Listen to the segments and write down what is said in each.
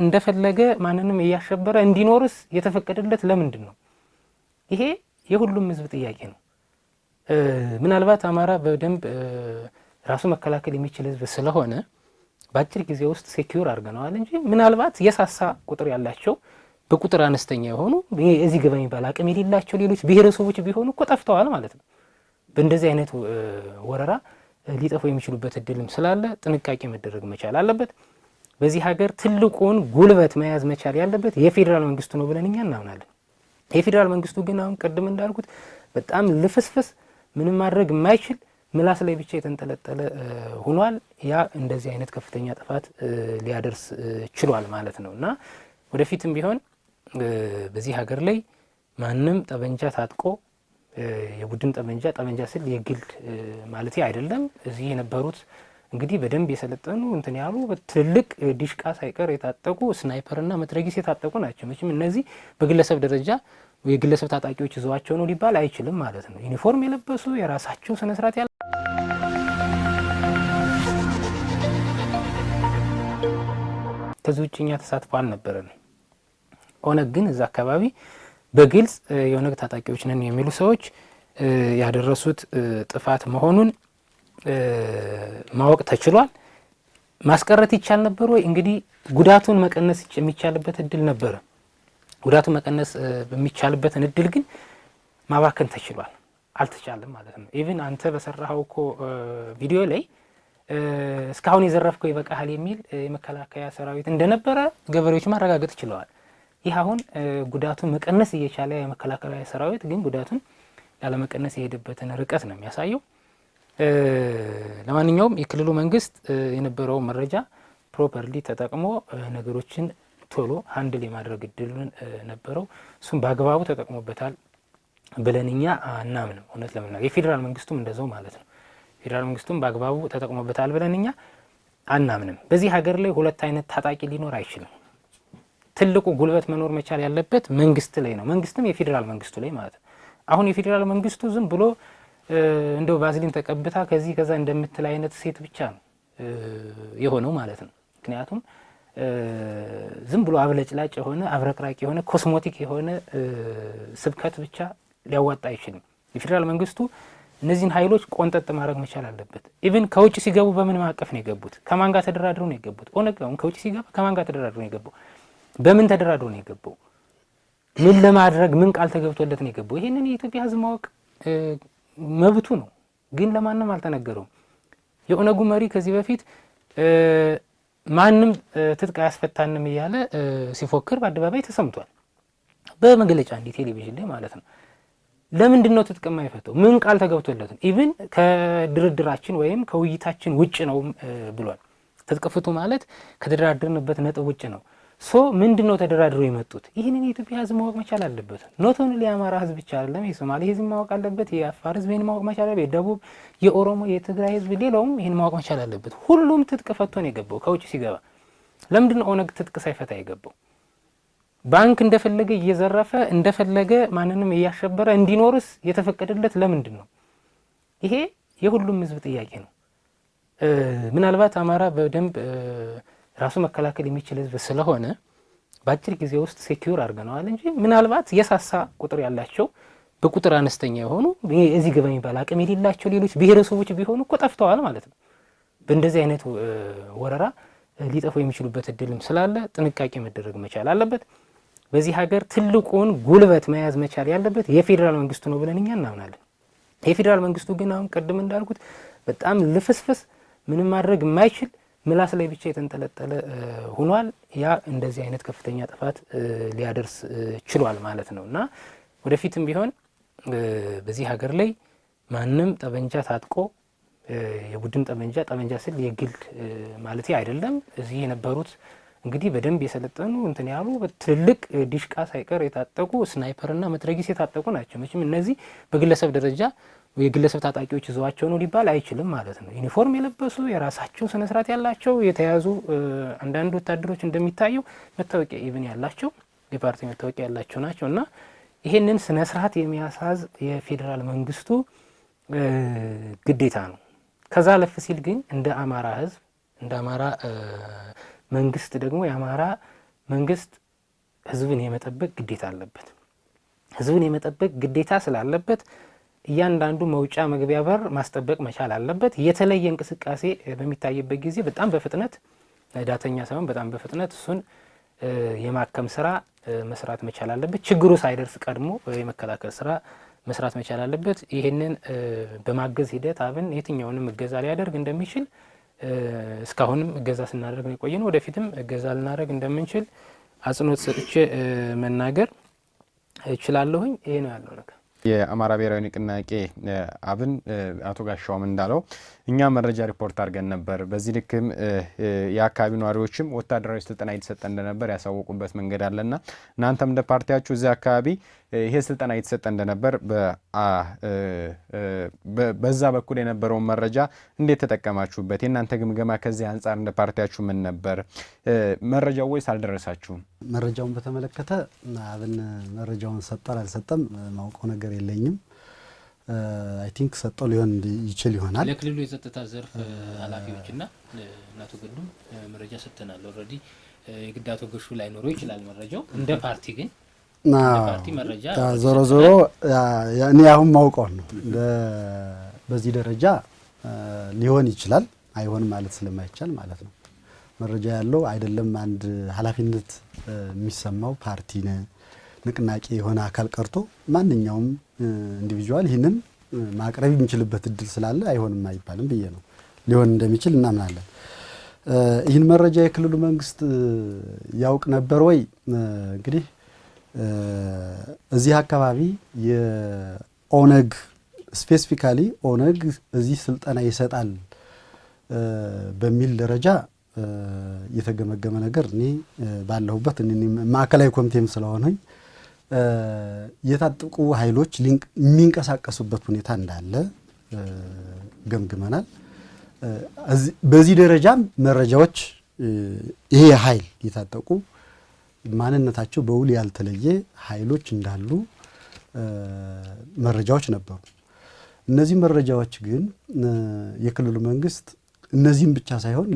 እንደፈለገ ማንንም ያያሸበረ እንዲኖርስ የተፈቀደለት ለምንድን ነው? ይሄ የሁሉም ህዝብ ጥያቄ ነው። ምናልባት አማራ በደንብ ራሱ መከላከል የሚችል ህዝብ ስለሆነ በአጭር ጊዜ ውስጥ ሴኩር አድርገነዋል እንጂ ምናልባት የሳሳ ቁጥር ያላቸው በቁጥር አነስተኛ የሆኑ እዚህ ገባ የሚባል አቅም የሌላቸው ሌሎች ብሔረሰቦች ቢሆኑ እኮ ጠፍተዋል ማለት ነው። በእንደዚህ አይነት ወረራ ሊጠፉ የሚችሉበት እድልም ስላለ ጥንቃቄ መደረግ መቻል አለበት። በዚህ ሀገር ትልቁን ጉልበት መያዝ መቻል ያለበት የፌዴራል መንግስቱ ነው ብለን እኛ እናምናለን። የፌዴራል መንግስቱ ግን አሁን ቀደም እንዳልኩት በጣም ልፍስፍስ ምንም ማድረግ የማይችል ምላስ ላይ ብቻ የተንጠለጠለ ሆኗል። ያ እንደዚህ አይነት ከፍተኛ ጥፋት ሊያደርስ ችሏል ማለት ነው እና ወደፊትም ቢሆን በዚህ ሀገር ላይ ማንም ጠበንጃ ታጥቆ የቡድን ጠበንጃ ስል የግል ማለት አይደለም። እዚህ የነበሩት እንግዲህ በደንብ የሰለጠኑ እንትን ያሉ በትልቅ ዲሽቃ ሳይቀር የታጠቁ ስናይፐርና መትረጊስ የታጠቁ ናቸው። መቼም እነዚህ በግለሰብ ደረጃ የግለሰብ ታጣቂዎች ይዘዋቸው ነው ሊባል አይችልም ማለት ነው። ዩኒፎርም የለበሱ የራሳቸው ስነ ስርዓት ያለ ከዚህ ውጭ እኛ ተሳትፎ አልነበረንም። ኦነግ ግን እዛ አካባቢ በግልጽ የኦነግ ታጣቂዎች ነን የሚሉ ሰዎች ያደረሱት ጥፋት መሆኑን ማወቅ ተችሏል። ማስቀረት ይቻል ነበር ወይ? እንግዲህ ጉዳቱን መቀነስ የሚቻልበት እድል ነበረ። ጉዳቱን መቀነስ በሚቻልበትን እድል ግን ማባከን ተችሏል። አልተቻለም ማለት ነው። ኢቭን አንተ በሰራኸው እኮ ቪዲዮ ላይ እስካሁን የዘረፍከው ይበቃሃል የሚል የመከላከያ ሰራዊት እንደነበረ ገበሬዎች ማረጋገጥ ችለዋል። ይህ አሁን ጉዳቱን መቀነስ እየቻለ የመከላከያ ሰራዊት ግን ጉዳቱን ያለመቀነስ የሄደበትን ርቀት ነው የሚያሳየው። ለማንኛውም የክልሉ መንግስት የነበረው መረጃ ፕሮፐርሊ ተጠቅሞ ነገሮችን ቶሎ ሃንድል የማድረግ እድሉን ነበረው። እሱም በአግባቡ ተጠቅሞበታል ብለን እኛ አናምንም። እውነት ለምናገር የፌዴራል መንግስቱም እንደዛው ማለት ነው። ፌዴራል መንግስቱም በአግባቡ ተጠቅሞበታል ብለን እኛ አናምንም። በዚህ ሀገር ላይ ሁለት አይነት ታጣቂ ሊኖር አይችልም። ትልቁ ጉልበት መኖር መቻል ያለበት መንግስት ላይ ነው። መንግስትም የፌዴራል መንግስቱ ላይ ማለት ነው። አሁን የፌዴራል መንግስቱ ዝም ብሎ እንደው ቫዝሊን ተቀብታ ከዚህ ከዛ እንደምትል አይነት ሴት ብቻ ነው የሆነው ማለት ነው። ምክንያቱም ዝም ብሎ አብለጭላጭ የሆነ አብረቅራቂ የሆነ ኮስሞቲክ የሆነ ስብከት ብቻ ሊያዋጣ አይችልም። የፌዴራል መንግስቱ እነዚህን ኃይሎች ቆንጠጥ ማድረግ መቻል አለበት። ኢቭን ከውጭ ሲገቡ በምን ማዕቀፍ ነው የገቡት? ከማን ጋር ተደራድረው ነው የገቡት? ኦነግ አሁን ከውጭ ሲገባ ከማን ጋር ተደራድረው ነው የገባው? በምን ተደራድሮ ነው የገባው? ምን ለማድረግ ምን ቃል ተገብቶለት ነው የገባው? ይሄንን የኢትዮጵያ ሕዝብ ማወቅ መብቱ ነው፣ ግን ለማንም አልተነገረውም። የኦነጉ መሪ ከዚህ በፊት ማንም ትጥቅ አያስፈታንም እያለ ሲፎክር በአደባባይ ተሰምቷል። በመግለጫ እንዲ ቴሌቪዥን ላይ ማለት ነው። ለምንድን ነው ትጥቅ የማይፈታው? ምን ቃል ተገብቶለት ነው? ኢቭን ከድርድራችን ወይም ከውይይታችን ውጭ ነው ብሏል። ትጥቅ ፍቱ ማለት ከተደራደርንበት ነጥብ ውጭ ነው። ሶ ምንድነው ተደራድረው የመጡት? ይህንን የኢትዮጵያ ሕዝብ ማወቅ መቻል አለበት። ኖት ኦንሊ የአማራ ሕዝብ ብቻ አይደለም፣ የሶማሌ ሕዝብ ማወቅ አለበት፣ የአፋር ሕዝብ ይህን ማወቅ መቻል አለበት፣ የደቡብ፣ የኦሮሞ፣ የትግራይ ሕዝብ ሌላውም ይህን ማወቅ መቻል አለበት። ሁሉም ትጥቅ ፈቶ ነው የገባው ከውጭ ሲገባ። ለምንድነው ኦነግ ትጥቅ ሳይፈታ የገባው? ባንክ እንደፈለገ እየዘረፈ እንደፈለገ ማንንም እያሸበረ እንዲኖርስ የተፈቀደለት ለምንድን ነው? ይሄ የሁሉም ሕዝብ ጥያቄ ነው። ምናልባት አማራ በደንብ ራሱ መከላከል የሚችል ህዝብ ስለሆነ በአጭር ጊዜ ውስጥ ሴኩር አድርገነዋል እንጂ ምናልባት የሳሳ ቁጥር ያላቸው በቁጥር አነስተኛ የሆኑ እዚህ ገባ የሚባል አቅም የሌላቸው ሌሎች ብሔረሰቦች ቢሆኑ እኮ ጠፍተዋል ማለት ነው። በእንደዚህ አይነት ወረራ ሊጠፉ የሚችሉበት እድልም ስላለ ጥንቃቄ መደረግ መቻል አለበት። በዚህ ሀገር ትልቁን ጉልበት መያዝ መቻል ያለበት የፌዴራል መንግስቱ ነው ብለን እኛ እናምናለን። የፌዴራል መንግስቱ ግን አሁን ቀደም እንዳልኩት በጣም ልፍስፍስ ምንም ማድረግ የማይችል ምላስ ላይ ብቻ የተንጠለጠለ ሆኗል። ያ እንደዚህ አይነት ከፍተኛ ጥፋት ሊያደርስ ችሏል ማለት ነው እና ወደፊትም ቢሆን በዚህ ሀገር ላይ ማንም ጠበንጃ ታጥቆ የቡድን ጠበንጃ ስል የግል ማለት አይደለም። እዚህ የነበሩት እንግዲህ በደንብ የሰለጠኑ እንትን ያሉ በትልቅ ዲሽቃ ሳይቀር የታጠቁ ስናይፐርና መትረጊስ የታጠቁ ናቸው። መቼም እነዚህ በግለሰብ ደረጃ የግለሰብ ታጣቂዎች ይዘዋቸው ነው ሊባል አይችልም ማለት ነው። ዩኒፎርም የለበሱ የራሳቸው ስነ ስርዓት ያላቸው የተያዙ አንዳንድ ወታደሮች እንደሚታየው መታወቂያ ኢቭን ያላቸው የፓርቲ መታወቂያ ያላቸው ናቸው እና ይሄንን ስነ ስርዓት የሚያሳዝ የፌዴራል መንግስቱ ግዴታ ነው። ከዛ ለፍ ሲል ግን እንደ አማራ ህዝብ እንደ አማራ መንግስት ደግሞ የአማራ መንግስት ህዝብን የመጠበቅ ግዴታ አለበት። ህዝብን የመጠበቅ ግዴታ ስላለበት እያንዳንዱ መውጫ መግቢያ በር ማስጠበቅ መቻል አለበት። የተለየ እንቅስቃሴ በሚታይበት ጊዜ በጣም በፍጥነት ዳተኛ ሳይሆን በጣም በፍጥነት እሱን የማከም ስራ መስራት መቻል አለበት። ችግሩ ሳይደርስ ቀድሞ የመከላከል ስራ መስራት መቻል አለበት። ይህንን በማገዝ ሂደት አብን የትኛውንም እገዛ ሊያደርግ እንደሚችል እስካሁንም እገዛ ስናደርግ ነው የቆየነው። ወደፊትም እገዛ ልናደርግ እንደምንችል አጽንኦት ሰጥቼ መናገር እችላለሁኝ። ይሄ ነው ያለው ነገር። የአማራ ብሔራዊ ንቅናቄ አብን አቶ ጋሻውም እንዳለው እኛ መረጃ ሪፖርት አድርገን ነበር። በዚህ ልክም የአካባቢ ነዋሪዎችም ወታደራዊ ስልጠና እየተሰጠ እንደነበር ያሳወቁበት መንገድ አለና እናንተም እንደ ፓርቲያችሁ እዚህ አካባቢ ይሄ ስልጠና እየተሰጠ እንደነበር በዛ በኩል የነበረውን መረጃ እንዴት ተጠቀማችሁበት? የእናንተ ግምገማ ከዚህ አንጻር እንደ ፓርቲያችሁ ምን ነበር? መረጃው ወይስ አልደረሳችሁም? መረጃውን በተመለከተ አብን መረጃውን ሰጠል አልሰጠም ማውቀው ነገር የለኝም። አይ ቲንክ ሰጠ ሊሆን ይችል ይሆናል። ለክልሉ የጸጥታ ዘርፍ ኃላፊዎችና እናቶ ገዱም መረጃ ሰጥተናል። ኦልሬዲ የግዳቶ ገሹ ላይ ኖሮ ይችላል መረጃው። እንደ ፓርቲ ግን ፓርቲ መረጃ ዞሮ ዞሮ እኔ አሁን ማውቀው ነው። በዚህ ደረጃ ሊሆን ይችላል አይሆንም ማለት ስለማይቻል ማለት ነው። መረጃ ያለው አይደለም አንድ ኃላፊነት የሚሰማው ፓርቲ ንቅናቄ የሆነ አካል ቀርቶ ማንኛውም ኢንዲቪጁዋል ይህንን ማቅረብ የሚችልበት እድል ስላለ አይሆንም አይባልም ብዬ ነው። ሊሆን እንደሚችል እናምናለን። ይህን መረጃ የክልሉ መንግስት ያውቅ ነበር ወይ? እንግዲህ እዚህ አካባቢ የኦነግ ስፔሲፊካሊ ኦነግ እዚህ ስልጠና ይሰጣል በሚል ደረጃ የተገመገመ ነገር እኔ ባለሁበት ማዕከላዊ ኮሚቴም ስለሆነኝ የታጠቁ ኃይሎች የሚንቀሳቀሱበት ሁኔታ እንዳለ ገምግመናል። በዚህ ደረጃም መረጃዎች ይሄ ኃይል የታጠቁ ማንነታቸው በውል ያልተለየ ኃይሎች እንዳሉ መረጃዎች ነበሩ። እነዚህ መረጃዎች ግን የክልሉ መንግስት እነዚህም ብቻ ሳይሆን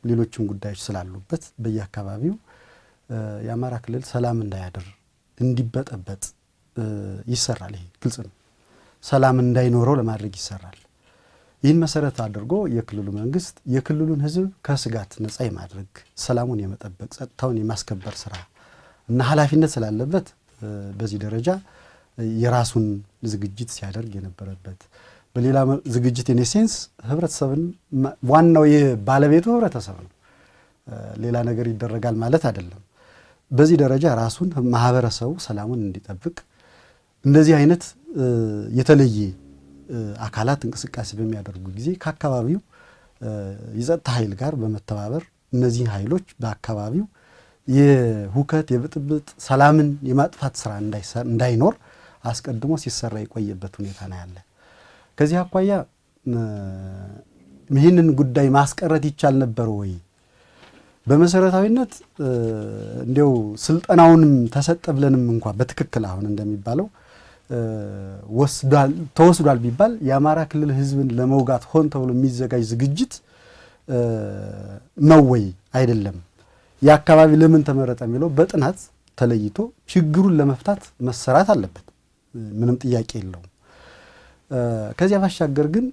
ሌሎችም ጉዳዮች ስላሉበት በየአካባቢው የአማራ ክልል ሰላም እንዳያደር እንዲበጠበጥ ይሰራል። ይሄ ግልጽ ነው። ሰላም እንዳይኖረው ለማድረግ ይሰራል። ይህን መሰረት አድርጎ የክልሉ መንግስት የክልሉን ህዝብ ከስጋት ነፃ የማድረግ ሰላሙን የመጠበቅ ጸጥታውን የማስከበር ስራ እና ኃላፊነት ስላለበት በዚህ ደረጃ የራሱን ዝግጅት ሲያደርግ የነበረበት በሌላ ዝግጅት ኢኔሴንስ ህብረተሰብን ዋናው የባለቤቱ ህብረተሰብ ነው። ሌላ ነገር ይደረጋል ማለት አይደለም። በዚህ ደረጃ ራሱን ማህበረሰቡ ሰላሙን እንዲጠብቅ እንደዚህ አይነት የተለየ አካላት እንቅስቃሴ በሚያደርጉ ጊዜ ከአካባቢው የጸጥታ ኃይል ጋር በመተባበር እነዚህ ኃይሎች በአካባቢው የሁከት የብጥብጥ ሰላምን የማጥፋት ስራ እንዳይኖር አስቀድሞ ሲሰራ የቆየበት ሁኔታ ነው ያለ። ከዚህ አኳያ ይህንን ጉዳይ ማስቀረት ይቻል ነበር ወይ? በመሰረታዊነት እንዲያው ስልጠናውንም ተሰጠ ብለንም እንኳ በትክክል አሁን እንደሚባለው ተወስዷል ቢባል የአማራ ክልል ህዝብን ለመውጋት ሆን ተብሎ የሚዘጋጅ ዝግጅት ነው ወይ አይደለም? የአካባቢ ለምን ተመረጠ የሚለው በጥናት ተለይቶ ችግሩን ለመፍታት መሰራት አለበት። ምንም ጥያቄ የለውም። ከዚያ ባሻገር ግን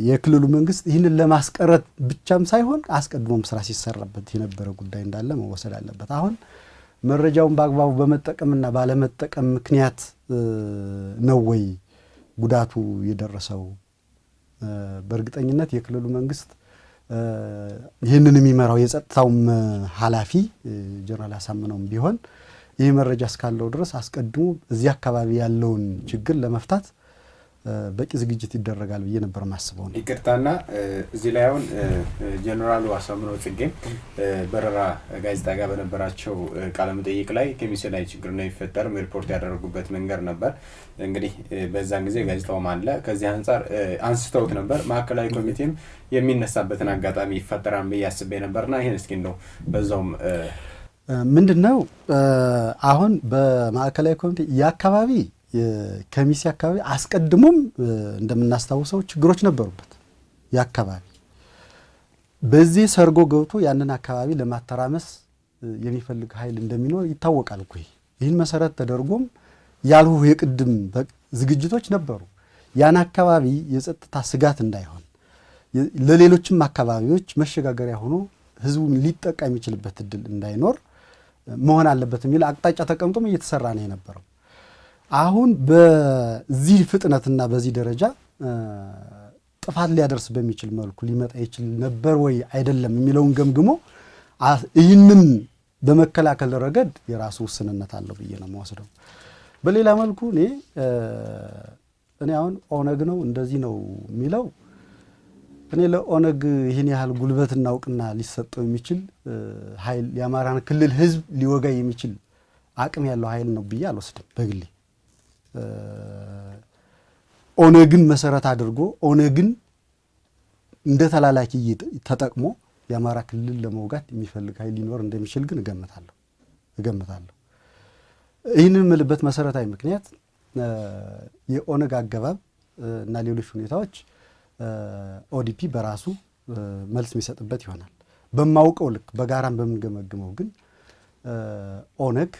የክልሉ መንግስት ይህንን ለማስቀረት ብቻም ሳይሆን አስቀድሞም ስራ ሲሰራበት የነበረ ጉዳይ እንዳለ መወሰድ አለበት። አሁን መረጃውን በአግባቡ በመጠቀምና ባለመጠቀም ምክንያት ነው ወይ ጉዳቱ የደረሰው? በእርግጠኝነት የክልሉ መንግስት ይህንን የሚመራው የጸጥታውም ኃላፊ ጀነራል አሳምነውም ቢሆን ይህ መረጃ እስካለው ድረስ አስቀድሞ እዚህ አካባቢ ያለውን ችግር ለመፍታት በቂ ዝግጅት ይደረጋል ብዬ ነበር ማስበው። ይቅርታና እዚህ ላይ አሁን ጀነራሉ አሳምነው ጽጌ በረራ ጋዜጣ ጋር በነበራቸው ቃለ መጠይቅ ላይ ከሚሴ ላይ ችግር ነው ይፈጠርም ሪፖርት ያደረጉበት መንገር ነበር። እንግዲህ በዛን ጊዜ ጋዜጣውም አለ ከዚህ አንፃር አንስተውት ነበር። ማዕከላዊ ኮሚቴም የሚነሳበትን አጋጣሚ ይፈጠራል ብዬ አስቤ ነበርና ይሄን እስኪ እንደው በዛውም ምንድነው አሁን በማዕከላዊ ኮሚቴ የአካባቢ ከሚሴ አካባቢ አስቀድሞም እንደምናስታውሰው ችግሮች ነበሩበት። የአካባቢ በዚህ ሰርጎ ገብቶ ያንን አካባቢ ለማተራመስ የሚፈልግ ኃይል እንደሚኖር ይታወቃል እኮ። ይህን መሰረት ተደርጎም ያልሁ የቅድም ዝግጅቶች ነበሩ። ያን አካባቢ የጸጥታ ስጋት እንዳይሆን ለሌሎችም አካባቢዎች መሸጋገሪያ ሆኖ ህዝቡ ሊጠቃ የሚችልበት እድል እንዳይኖር መሆን አለበት የሚል አቅጣጫ ተቀምጦም እየተሰራ ነው የነበረው። አሁን በዚህ ፍጥነትና በዚህ ደረጃ ጥፋት ሊያደርስ በሚችል መልኩ ሊመጣ ይችል ነበር ወይ አይደለም የሚለውን ገምግሞ ይህንን በመከላከል ረገድ የራሱ ውስንነት አለው ብዬ ነው የምወስደው። በሌላ መልኩ እኔ አሁን ኦነግ ነው እንደዚህ ነው የሚለው እኔ ለኦነግ ይህን ያህል ጉልበትና እውቅና ሊሰጠው የሚችል ኃይል የአማራን ክልል ህዝብ ሊወጋ የሚችል አቅም ያለው ኃይል ነው ብዬ አልወስድም በግሌ። ኦነግን መሰረት አድርጎ ኦነግን እንደ ተላላኪ ተጠቅሞ የአማራ ክልል ለመውጋት የሚፈልግ ኃይል ሊኖር እንደሚችል ግን እገምታለሁ። ይህንን የምልበት መሰረታዊ ምክንያት የኦነግ አገባብ እና ሌሎች ሁኔታዎች ኦዲፒ በራሱ መልስ የሚሰጥበት ይሆናል። በማውቀው ልክ በጋራም በምንገመግመው ግን ኦነግ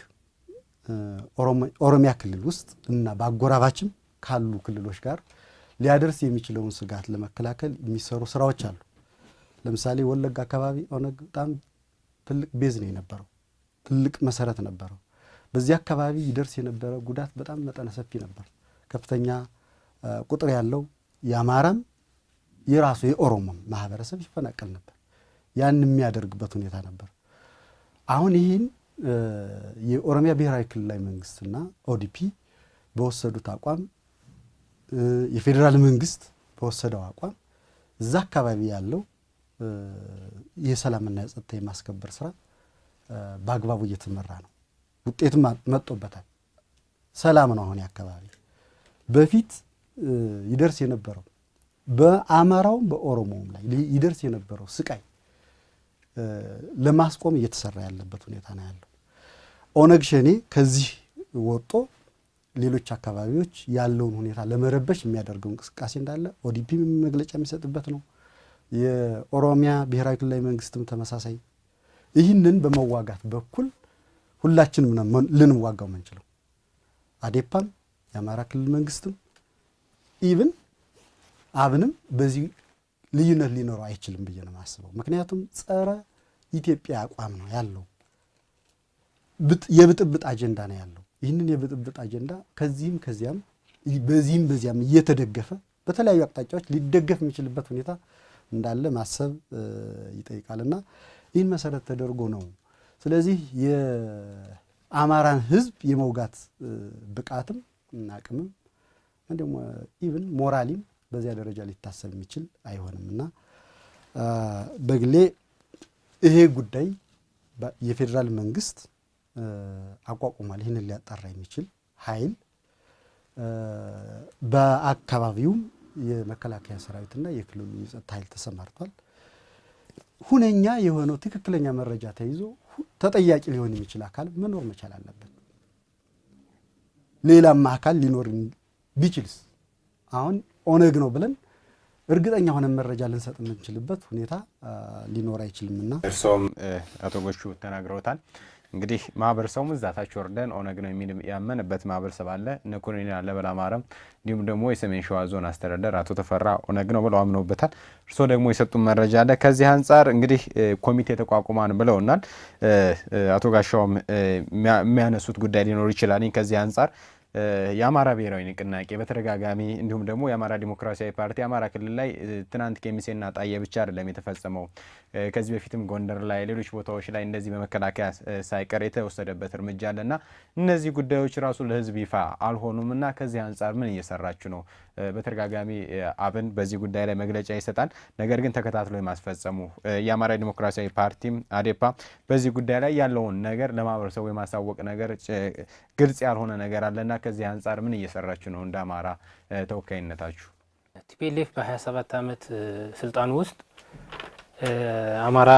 ኦሮሚያ ክልል ውስጥ እና በአጎራባችም ካሉ ክልሎች ጋር ሊያደርስ የሚችለውን ስጋት ለመከላከል የሚሰሩ ስራዎች አሉ። ለምሳሌ ወለጋ አካባቢ ኦነግ በጣም ትልቅ ቤዝ ነው የነበረው፣ ትልቅ መሰረት ነበረው። በዚህ አካባቢ ይደርስ የነበረ ጉዳት በጣም መጠነ ሰፊ ነበር። ከፍተኛ ቁጥር ያለው የአማራም የራሱ የኦሮሞም ማህበረሰብ ይፈናቀል ነበር። ያን የሚያደርግበት ሁኔታ ነበር። አሁን ይህን የኦሮሚያ ብሔራዊ ክልላዊ መንግስትና ኦዲፒ በወሰዱት አቋም የፌዴራል መንግስት በወሰደው አቋም እዛ አካባቢ ያለው የሰላምና የጸጥታ የማስከበር ስራ በአግባቡ እየተመራ ነው። ውጤትም መጥቶበታል። ሰላም ነው። አሁን አካባቢ በፊት ይደርስ የነበረው በአማራውም በኦሮሞውም ላይ ይደርስ የነበረው ስቃይ ለማስቆም እየተሰራ ያለበት ሁኔታ ነው ያለው። ኦነግ ሸኔ ከዚህ ወጦ ሌሎች አካባቢዎች ያለውን ሁኔታ ለመረበሽ የሚያደርገው እንቅስቃሴ እንዳለ ኦዲፒ መግለጫ የሚሰጥበት ነው። የኦሮሚያ ብሔራዊ ክልላዊ መንግስትም ተመሳሳይ። ይህንን በመዋጋት በኩል ሁላችንም ልንዋጋው የምንችለው አዴፓም የአማራ ክልል መንግስትም ኢቭን አብንም በዚህ ልዩነት ሊኖረው አይችልም ብዬ ነው የማስበው። ምክንያቱም ጸረ ኢትዮጵያ አቋም ነው ያለው፣ የብጥብጥ አጀንዳ ነው ያለው። ይህንን የብጥብጥ አጀንዳ ከዚህም ከዚያም በዚህም በዚያም እየተደገፈ በተለያዩ አቅጣጫዎች ሊደገፍ የሚችልበት ሁኔታ እንዳለ ማሰብ ይጠይቃልና ይህን መሰረት ተደርጎ ነው። ስለዚህ የአማራን ህዝብ የመውጋት ብቃትም አቅምም እንደሞ ኢቭን ሞራሊም በዚያ ደረጃ ሊታሰብ የሚችል አይሆንምና በግሌ ይሄ ጉዳይ የፌዴራል መንግስት አቋቁሟል። ይህንን ሊያጣራ የሚችል ኃይል በአካባቢውም የመከላከያ ሰራዊትና የክልሉ የጸጥታ ኃይል ተሰማርቷል። ሁነኛ የሆነው ትክክለኛ መረጃ ተይዞ ተጠያቂ ሊሆን የሚችል አካል መኖር መቻል አለበት። ሌላም አካል ሊኖር ቢችልስ አሁን ኦነግ ነው ብለን እርግጠኛ ሆነ መረጃ ልንሰጥ የምንችልበት ሁኔታ ሊኖር አይችልምና እርሶም አቶ ጎሹ ተናግረውታል። እንግዲህ ማህበረሰቡ እዛታች ወርደን ኦነግ ነው የሚል ያመነበት ማህበረሰብ አለ። እነ ኮሎኔል አለበል አማረም እንዲሁም ደግሞ የሰሜን ሸዋ ዞን አስተዳደር አቶ ተፈራ ኦነግ ነው ብለው አምነውበታል። እርሶ ደግሞ የሰጡን መረጃ አለ። ከዚህ አንጻር እንግዲህ ኮሚቴ ተቋቁሟን ብለውናል። አቶ ጋሻውም የሚያነሱት ጉዳይ ሊኖር ይችላል። ከዚህ አንጻር የአማራ ብሔራዊ ንቅናቄ በተደጋጋሚ እንዲሁም ደግሞ የአማራ ዲሞክራሲያዊ ፓርቲ አማራ ክልል ላይ ትናንት ኬሚሴና ጣዬ ብቻ አይደለም የተፈጸመው። ከዚህ በፊትም ጎንደር ላይ ሌሎች ቦታዎች ላይ እንደዚህ በመከላከያ ሳይቀር የተወሰደበት እርምጃ አለና እነዚህ ጉዳዮች ራሱ ለህዝብ ይፋ አልሆኑምና ከዚህ አንጻር ምን እየሰራችሁ ነው? በተደጋጋሚ አብን በዚህ ጉዳይ ላይ መግለጫ ይሰጣል። ነገር ግን ተከታትሎ የማስፈጸሙ የአማራ ዲሞክራሲያዊ ፓርቲም አዴፓ በዚህ ጉዳይ ላይ ያለውን ነገር ለማህበረሰቡ የማሳወቅ ነገር ግልጽ ያልሆነ ነገር አለና ከዚህ አንጻር ምን እየሰራችሁ ነው እንደ አማራ ተወካይነታችሁ? ቲፒኤልኤፍ በ27 ዓመት ስልጣን ውስጥ አማራ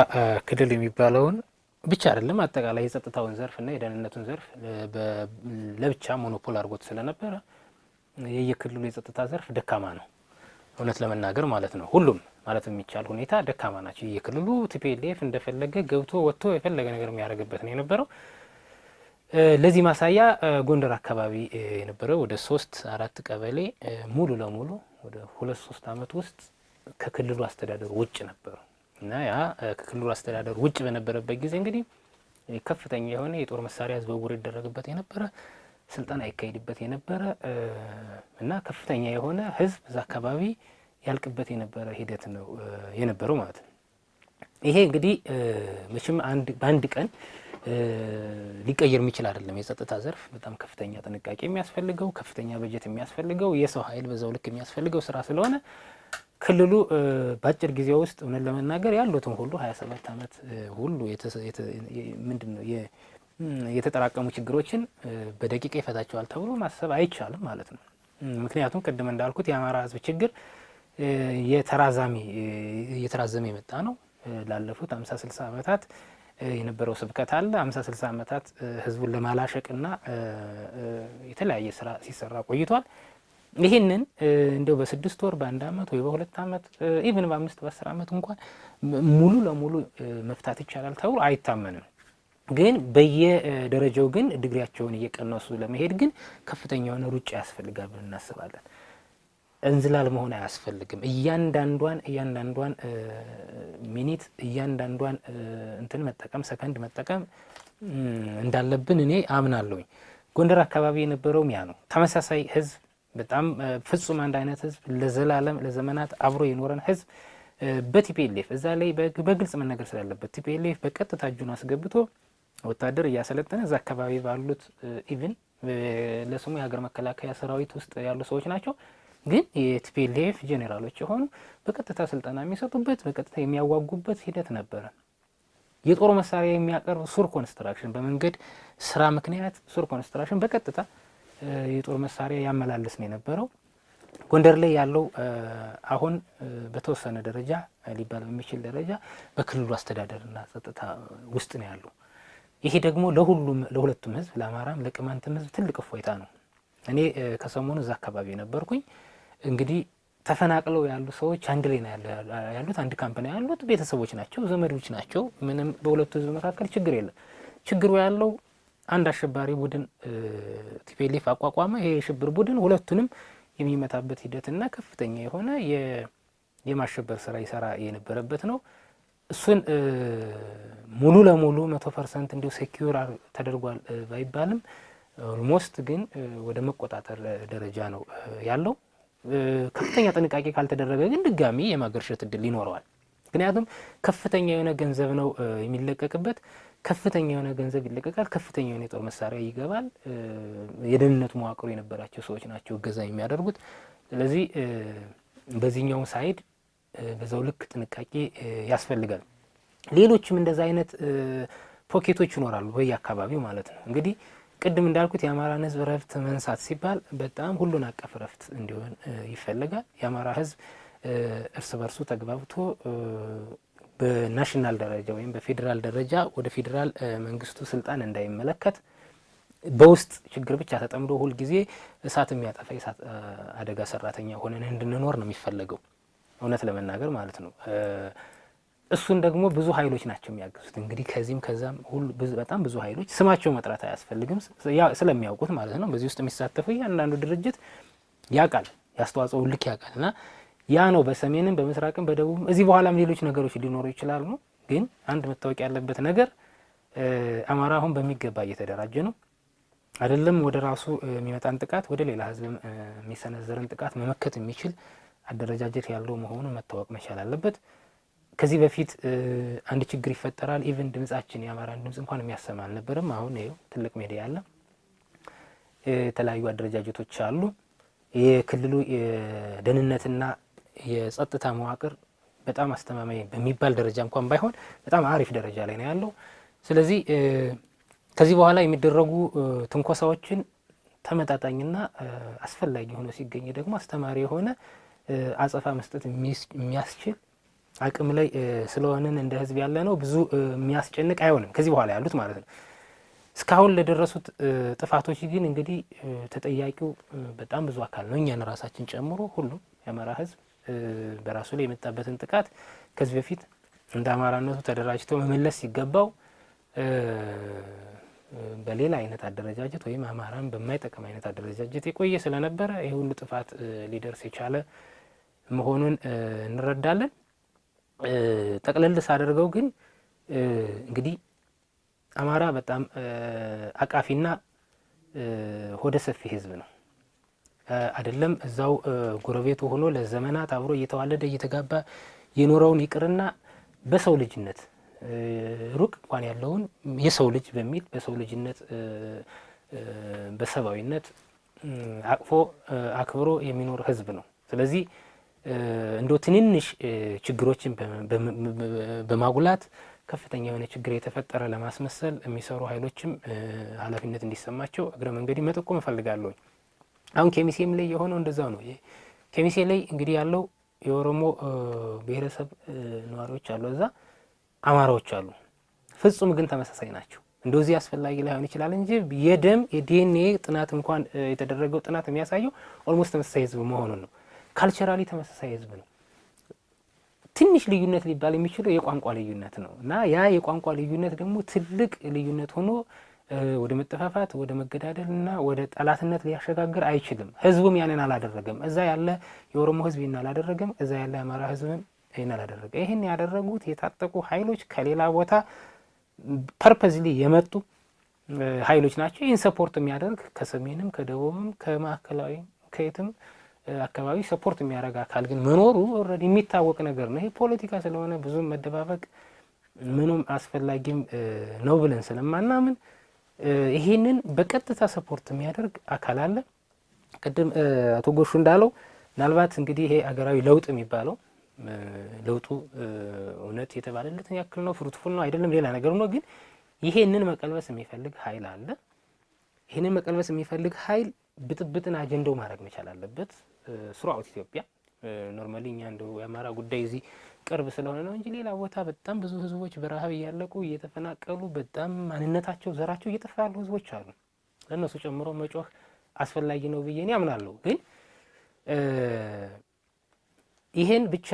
ክልል የሚባለውን ብቻ አይደለም አጠቃላይ የጸጥታውን ዘርፍና የደህንነቱን ዘርፍ ለብቻ ሞኖፖል አድርጎት ስለነበረ የየክልሉ የጸጥታ ዘርፍ ደካማ ነው፣ እውነት ለመናገር ማለት ነው። ሁሉም ማለት የሚቻል ሁኔታ ደካማ ናቸው። የክልሉ ቲፒኤልኤፍ እንደፈለገ ገብቶ ወጥቶ የፈለገ ነገር የሚያደርግበት ነው የነበረው። ለዚህ ማሳያ ጎንደር አካባቢ የነበረው ወደ 3-4 ቀበሌ ሙሉ ለሙሉ ወደ 2-3 ዓመት ውስጥ ከክልሉ አስተዳደር ውጭ ነበሩ እና ያ ከክልሉ አስተዳደር ውጭ በነበረበት ጊዜ እንግዲህ ከፍተኛ የሆነ የጦር መሳሪያ ዝውውር ይደረግበት የነበረ፣ ስልጠና ይካሄድበት የነበረ እና ከፍተኛ የሆነ ህዝብ እዛ አካባቢ ያልቅበት የነበረ ሂደት ነው የነበረው ማለት ነው። ይሄ እንግዲህ መቼም በአንድ ቀን ሊቀየር የሚችል አይደለም። የጸጥታ ዘርፍ በጣም ከፍተኛ ጥንቃቄ የሚያስፈልገው፣ ከፍተኛ በጀት የሚያስፈልገው፣ የሰው ኃይል በዛው ልክ የሚያስፈልገው ስራ ስለሆነ ክልሉ በአጭር ጊዜ ውስጥ እውነት ለመናገር ያሉትን ሁሉ 27 ዓመት ሁሉ ምንድነው የተጠራቀሙ ችግሮችን በደቂቃ ይፈታቸዋል ተብሎ ማሰብ አይቻልም ማለት ነው። ምክንያቱም ቅድም እንዳልኩት የአማራ ህዝብ ችግር እየተራዘመ የመጣ ነው። ላለፉት 50-60 ዓመታት የነበረው ስብከት አለ። 50-60 ዓመታት ህዝቡን ለማላሸቅና የተለያየ ስራ ሲሰራ ቆይቷል። ይህንን እንደው በ6 ወር በ1 ዓመት ወይ በ2 ዓመት ኢቭን በ5-10 ዓመት እንኳን ሙሉ ለሙሉ መፍታት ይቻላል ተብሎ አይታመንም። ግን በየደረጃው ግን ዲግሪያቸውን እየቀነሱ ለመሄድ ግን ከፍተኛ የሆነ ሩጫ ያስፈልጋል ብለን እናስባለን። እንዝላል መሆን አያስፈልግም። እያንዳንዷን ሚኒት እያንዳንዷን እንትን መጠቀም ሰከንድ መጠቀም እንዳለብን እኔ አምናለሁኝ። ጎንደር አካባቢ የነበረው ያ ነው። ተመሳሳይ ህዝብ፣ በጣም ፍጹም አንድ አይነት ህዝብ፣ ለዘመናት አብሮ የኖረን ህዝብ በቲፒኤልኤፍ እዛ ላይ በግልጽ መነገር ስላለበት ቲፒኤልኤፍ በቀጥታ እጁን አስገብቶ ወታደር እያሰለጠነ እዛ አካባቢ ባሉት ኢቭን ለስሙ የሀገር መከላከያ ሰራዊት ውስጥ ያሉ ሰዎች ናቸው። ግን የቲፒኤልኤፍ ጄኔራሎች የሆኑ በቀጥታ ስልጠና የሚሰጡበት በቀጥታ የሚያዋጉበት ሂደት ነበረ። የጦር መሳሪያ የሚያቀርብ ሱር ኮንስትራክሽን በመንገድ ስራ ምክንያት ሱር ኮንስትራክሽን በቀጥታ የጦር መሳሪያ ያመላልስ ነው የነበረው። ጎንደር ላይ ያለው አሁን በተወሰነ ደረጃ ሊባል በሚችል ደረጃ በክልሉ አስተዳደርና ጸጥታ ውስጥ ነው ያለው። ይሄ ደግሞ ለሁለቱም ህዝብ ለአማራም ለቅማንትም ህዝብ ትልቅ እፎይታ ነው። እኔ ከሰሞኑ እዛ አካባቢ ነበርኩኝ። እንግዲህ ተፈናቅለው ያሉ ሰዎች አንድ ላይ ነው ያሉት፣ አንድ ካምፕ ነው ያሉት፣ ቤተሰቦች ናቸው፣ ዘመዶች ናቸው። ምንም በሁለቱ ህዝብ መካከል ችግር የለም። ችግሩ ያለው አንድ አሸባሪ ቡድን ቲፒኤልኤፍ አቋቋመ። ይሄ የሽብር ቡድን ሁለቱንም የሚመታበት ሂደትና ከፍተኛ የሆነ የማሸበር ስራ ይሰራ የነበረበት ነው። እሱን ሙሉ ለሙሉ 100% እንዲሁ ሴኪዩር ተደርጓል ባይባልም ኦልሞስት ግን ወደ መቆጣጠር ደረጃ ነው ያለው። ከፍተኛ ጥንቃቄ ካልተደረገ ግን ድጋሚ የማገርሸት እድል ይኖረዋል። ምክንያቱም ከፍተኛ የሆነ ገንዘብ ነው የሚለቀቅበት፣ ከፍተኛ የሆነ ገንዘብ ይለቀቃል፣ ከፍተኛ የሆነ የጦር መሳሪያ ይገባል። የደህንነት መዋቅሩ የነበራቸው ሰዎች ናቸው እገዛ የሚያደርጉት። ስለዚህ በዚህኛው ሳይድ በዛው ልክ ጥንቃቄ ያስፈልጋል። ሌሎችም እንደዛ አይነት ፖኬቶች ይኖራሉ በየአካባቢው ማለት ነው። እንግዲህ ቅድም እንዳልኩት የአማራን ህዝብ ረፍት መንሳት ሲባል በጣም ሁሉን አቀፍ ረፍት እንዲሆን ይፈልጋል። የአማራ ህዝብ እርስ በርሱ ተግባብቶ በናሽናል ደረጃ ወይም በፌዴራል ደረጃ ወደ ፌዴራል መንግስቱ ስልጣን እንዳይመለከት በውስጥ ችግር ብቻ ተጠምዶ ሁልጊዜ እሳት የሚያጠፋ የእሳት አደጋ ሰራተኛ ሆነን እንድንኖር ነው የሚፈለገው፣ እውነት ለመናገር ማለት ነው። እሱን ደግሞ ብዙ ኃይሎች ናቸው የሚያግዙት። እንግዲህ ከዚህም ከዛም በጣም ብዙ ኃይሎች ስማቸው መጥራት አያስፈልግም ስለሚያውቁት ማለት ነው። በዚህ ውስጥ የሚሳተፉ እያንዳንዱ ድርጅት ያውቃል፣ ያስተዋጽኦ ልክ ያውቃል። እና ያ ነው በሰሜንም በምስራቅም በደቡብም እዚህ በኋላም ሌሎች ነገሮች ሊኖሩ ይችላሉ። ግን አንድ መታወቅ ያለበት ነገር አማራ አሁን በሚገባ እየተደራጀ ነው። አይደለም ወደ ራሱ የሚመጣን ጥቃት ወደ ሌላ ህዝብ የሚሰነዘርን ጥቃት መመከት የሚችል አደረጃጀት ያለው መሆኑ መታወቅ መቻል አለበት። ከዚህ በፊት አንድ ችግር ይፈጠራል፣ ኢቭን ድምጻችን የአማራን ድምጽ እንኳን የሚያሰማ አልነበረም። አሁን ይኸው ትልቅ ሜዲያ አለ፣ የተለያዩ አደረጃጀቶች አሉ። የክልሉ የደህንነትና የጸጥታ መዋቅር በጣም አስተማማኝ በሚባል ደረጃ እንኳን ባይሆን በጣም አሪፍ ደረጃ ላይ ነው ያለው። ስለዚህ ከዚህ በኋላ የሚደረጉ ትንኮሳዎችን ተመጣጣኝና አስፈላጊ ሆኖ ሲገኝ ደግሞ አስተማሪ የሆነ አጸፋ መስጠት የሚያስችል አቅም ላይ ስለሆነን እንደ ህዝብ ያለ ነው። ብዙ የሚያስጨንቅ አይሆንም ከዚህ በኋላ ያሉት ማለት ነው። እስካሁን ለደረሱት ጥፋቶች ግን እንግዲህ ተጠያቂው በጣም ብዙ አካል ነው፣ እኛን ራሳችን ጨምሮ ሁሉም የአማራ ህዝብ በራሱ ላይ የመጣበትን ጥቃት ከዚህ በፊት እንደ አማራነቱ ተደራጅቶ መመለስ ሲገባው በሌላ አይነት አደረጃጀት ወይም አማራን በማይጠቅም አይነት አደረጃጀት የቆየ ስለነበረ ይሄ ሁሉ ጥፋት ሊደርስ የቻለ መሆኑን እንረዳለን። ጠቅለል ሳደርገው ግን እንግዲህ አማራ በጣም አቃፊና ሆደ ሰፊ ህዝብ ነው። አይደለም እዛው ጎረቤቱ ሆኖ ለዘመናት አብሮ እየተዋለደ እየተጋባ የኖረውን ይቅርና በሰው ልጅነት ሩቅ እንኳን ያለውን የሰው ልጅ በሚል በሰው ልጅነት በሰባዊነት አቅፎ አክብሮ የሚኖር ህዝብ ነው። ስለዚህ እንዶ ትንንሽ ችግሮችን በማጉላት ከፍተኛ የሆነ ችግር የተፈጠረ ለማስመሰል የሚሰሩ ኃይሎችም ኃላፊነት እንዲሰማቸው እግረ መንገድ መጠቆም እፈልጋለሁ። አሁን ኬሚሴም ላይ የሆነው እንደዛው ነው። ኬሚሴ ላይ እንግዲህ ያለው የኦሮሞ ብሔረሰብ ነዋሪዎች አሉ፣ እዛ አማራዎች አሉ። ፍጹም ግን ተመሳሳይ ናቸው። እንደዚህ አስፈላጊ ላይሆን ይችላል እንጂ የደም የዲኤንኤ ጥናት እንኳን የተደረገው ጥናት የሚያሳየው ኦልሞስት ተመሳሳይ ህዝብ መሆኑን ነው። ካልቸራሊ ተመሳሳይ ህዝብ ነው። ትንሽ ልዩነት ሊባል የሚችለው የቋንቋ ልዩነት ነው እና ያ የቋንቋ ልዩነት ደግሞ ትልቅ ልዩነት ሆኖ ወደ መጠፋፋት ወደ መገዳደል እና ወደ ጠላትነት ሊያሸጋግር አይችልም። ህዝቡም ያንን አላደረገም። እዛ ያለ የኦሮሞ ህዝብ ይህን አላደረገም። እዛ ያለ የአማራ ህዝብም ይህን አላደረገ። ይህን ያደረጉት የታጠቁ ኃይሎች ከሌላ ቦታ ፐርፐዝሊ የመጡ ኃይሎች ናቸው። ይህን ሰፖርት የሚያደርግ ከሰሜንም ከደቡብም ከማዕከላዊ ከየትም አካባቢ ሰፖርት የሚያደርግ አካል ግን መኖሩ ኦልሬዲ የሚታወቅ ነገር ነው። ይሄ ፖለቲካ ስለሆነ ብዙም መደባበቅ ምኑም አስፈላጊም ነው ብለን ስለማናምን ይሄንን በቀጥታ ሰፖርት የሚያደርግ አካል አለ። ቅድም አቶ ጎሹ እንዳለው ምናልባት እንግዲህ ይሄ አገራዊ ለውጥ የሚባለው ለውጡ እውነት የተባለለትን ያክል ነው፣ ፍሩትፉል ነው አይደለም ሌላ ነገር ነው። ግን ይሄንን መቀልበስ የሚፈልግ ኃይል አለ። ይሄንን መቀልበስ የሚፈልግ ኃይል ብጥብጥን አጀንዳው ማድረግ መቻል አለበት። ስሩአውት ኢትዮጵያ ኖርማሊ እኛ እንደው የአማራ ጉዳይ እዚህ ቅርብ ስለሆነ ነው እንጂ ሌላ ቦታ በጣም ብዙ ህዝቦች በረሃብ እያለቁ እየተፈናቀሉ በጣም ማንነታቸው ዘራቸው እየጠፋ ያሉ ህዝቦች አሉ። ለእነሱ ጨምሮ መጮህ አስፈላጊ ነው ብዬ እኔ አምናለሁ። ግን ይሄን ብቻ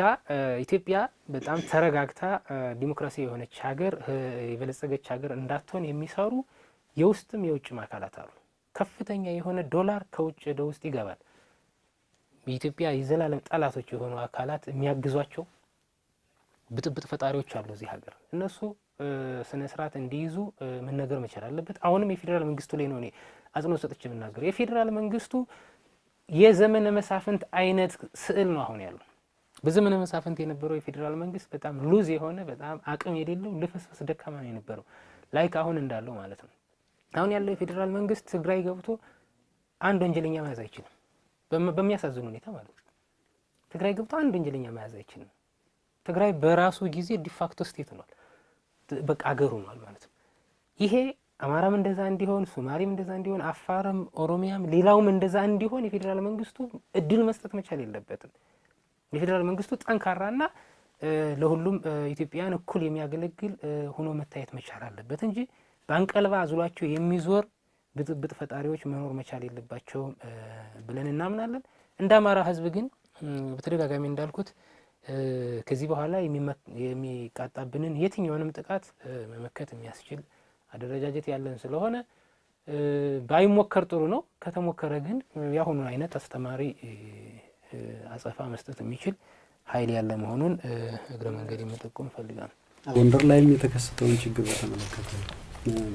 ኢትዮጵያ በጣም ተረጋግታ ዲሞክራሲ የሆነች ሀገር የበለጸገች ሀገር እንዳትሆን የሚሰሩ የውስጥም የውጭም አካላት አሉ። ከፍተኛ የሆነ ዶላር ከውጭ ወደ ውስጥ ይገባል። የኢትዮጵያ የዘላለም ጠላቶች የሆኑ አካላት የሚያግዟቸው ብጥብጥ ፈጣሪዎች አሉ እዚህ ሀገር። እነሱ ስነ ስርዓት እንዲይዙ መነገር መቻል አለበት። አሁንም የፌዴራል መንግስቱ ላይ ነው እኔ አጽንኦት ሰጥቼ የምናገረው። የፌዴራል መንግስቱ የዘመነ መሳፍንት አይነት ስዕል ነው አሁን ያለው። በዘመነ መሳፍንት የነበረው የፌዴራል መንግስት በጣም ሉዝ የሆነ በጣም አቅም የሌለው ልፍስፍስ ደካማ ነው የነበረው፣ ላይክ አሁን እንዳለው ማለት ነው። አሁን ያለው የፌዴራል መንግስት ትግራይ ገብቶ አንድ ወንጀለኛ መያዝ አይችልም፣ በሚያሳዝን ሁኔታ ማለት ነው። ትግራይ ገብቶ አንድ ወንጀለኛ መያዝ አይችልም። ትግራይ በራሱ ጊዜ ዲፋክቶ ስቴት ሆኗል፣ በቃ አገር ሆኗል ማለት ነው። ይሄ አማራም እንደዛ እንዲሆን፣ ሶማሌም እንደዛ እንዲሆን፣ አፋርም፣ ኦሮሚያም ሌላውም እንደዛ እንዲሆን የፌዴራል መንግስቱ እድል መስጠት መቻል የለበትም። የፌዴራል መንግስቱ ጠንካራና ለሁሉም ኢትዮጵያውያን እኩል የሚያገለግል ሆኖ መታየት መቻል አለበት እንጂ በአንቀልባ አዙሏቸው የሚዞር ብጥብጥ ፈጣሪዎች መኖር መቻል የለባቸውም ብለን እናምናለን። እንደ አማራ ህዝብ ግን በተደጋጋሚ እንዳልኩት ከዚህ በኋላ የሚቃጣብንን የትኛውንም ጥቃት መመከት የሚያስችል አደረጃጀት ያለን ስለሆነ ባይሞከር ጥሩ ነው። ከተሞከረ ግን ያሁኑ አይነት አስተማሪ አጸፋ መስጠት የሚችል ኃይል ያለ መሆኑን እግረ መንገድ መጠቆም እፈልጋለሁ። ጎንደር ላይም የተከሰተውን ችግር በተመለከተ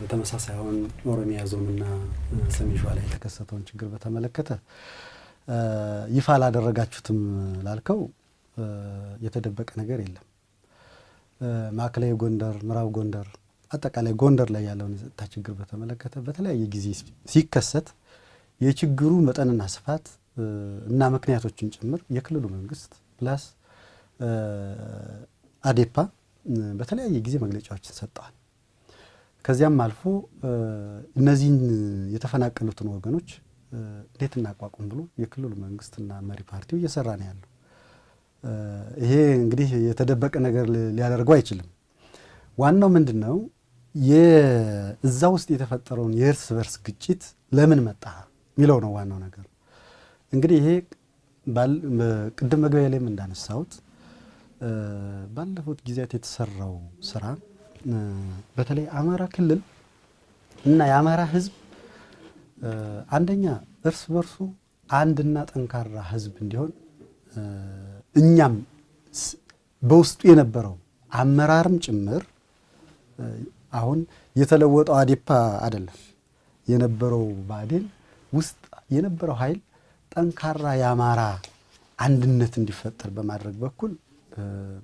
በተመሳሳይ አሁን ኦሮሚያ ዞንና ሰሜን ሸዋ ላይ የተከሰተውን ችግር በተመለከተ ይፋ አላደረጋችሁትም ላልከው የተደበቀ ነገር የለም። ማዕከላዊ ጎንደር፣ ምዕራብ ጎንደር፣ አጠቃላይ ጎንደር ላይ ያለውን የጸጥታ ችግር በተመለከተ በተለያየ ጊዜ ሲከሰት የችግሩ መጠንና ስፋት እና ምክንያቶችን ጭምር የክልሉ መንግስት ፕላስ አዴፓ በተለያየ ጊዜ መግለጫዎችን ሰጥተዋል። ከዚያም አልፎ እነዚህን የተፈናቀሉትን ወገኖች እንዴት እናቋቁም ብሎ የክልሉ መንግስትና መሪ ፓርቲው እየሰራ ነው ያለው። ይሄ እንግዲህ የተደበቀ ነገር ሊያደርገው አይችልም። ዋናው ምንድን ነው እዛ ውስጥ የተፈጠረውን የእርስ በርስ ግጭት ለምን መጣ የሚለው ነው ዋናው ነገር። እንግዲህ ይሄ ቅድም መግቢያ ላይም እንዳነሳሁት ባለፉት ጊዜያት የተሰራው ስራ በተለይ አማራ ክልል እና የአማራ ህዝብ አንደኛ እርስ በርሱ አንድና ጠንካራ ህዝብ እንዲሆን እኛም በውስጡ የነበረው አመራርም ጭምር አሁን የተለወጠው አዴፓ አይደለም የነበረው ብአዴን ውስጥ የነበረው ኃይል ጠንካራ የአማራ አንድነት እንዲፈጠር በማድረግ በኩል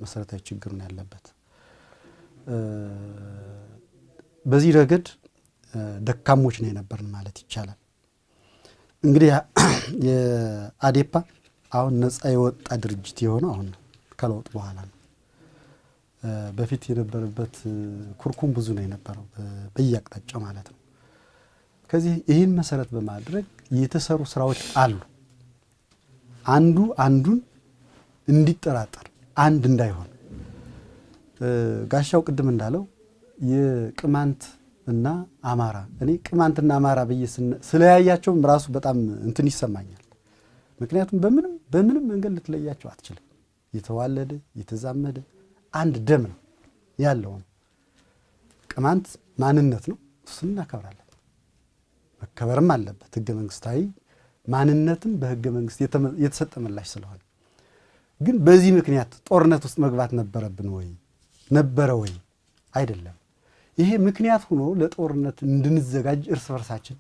መሰረታዊ ችግር ነው ያለበት። በዚህ ረገድ ደካሞች ነው የነበርን ማለት ይቻላል። እንግዲህ የአዴፓ አሁን ነፃ የወጣ ድርጅት የሆነው አሁን ከለውጥ በኋላ ነው። በፊት የነበረበት ኩርኩም ብዙ ነው የነበረው በየአቅጣጫው ማለት ነው። ከዚህ ይህን መሰረት በማድረግ የተሰሩ ስራዎች አሉ። አንዱ አንዱን እንዲጠራጠር አንድ እንዳይሆን ጋሻው ቅድም እንዳለው የቅማንት እና አማራ እኔ ቅማንትና አማራ ብዬ ስለያያቸውም ራሱ በጣም እንትን ይሰማኛል። ምክንያቱም በምንም መንገድ ልትለያቸው አትችልም። የተዋለደ የተዛመደ አንድ ደም ነው ያለው። ቅማንት ማንነት ነው፣ እሱን እናከብራለን፣ መከበርም አለበት። ህገ መንግስታዊ ማንነትም በህገ መንግስት የተሰጠ ምላሽ ስለሆነ ግን በዚህ ምክንያት ጦርነት ውስጥ መግባት ነበረብን ወይ ነበረ ወይ? አይደለም። ይሄ ምክንያት ሆኖ ለጦርነት እንድንዘጋጅ እርስ በርሳችን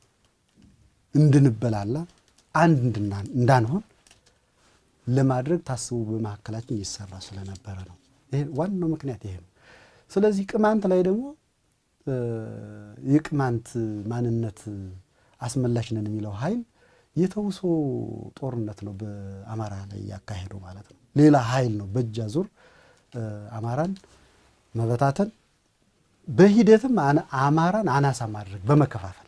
እንድንበላላ አንድ እንዳንሆን ለማድረግ ታስቦ በመካከላችን እየሰራ ስለነበረ ነው። ይሄ ዋናው ምክንያት ይሄ ነው። ስለዚህ ቅማንት ላይ ደግሞ የቅማንት ማንነት አስመላሽ ነን የሚለው ኃይል የተውሶ ጦርነት ነው በአማራ ላይ ያካሄደው ማለት ነው። ሌላ ኃይል ነው በእጅ አዙር አማራን መበታተን፣ በሂደትም አማራን አናሳ ማድረግ በመከፋፈል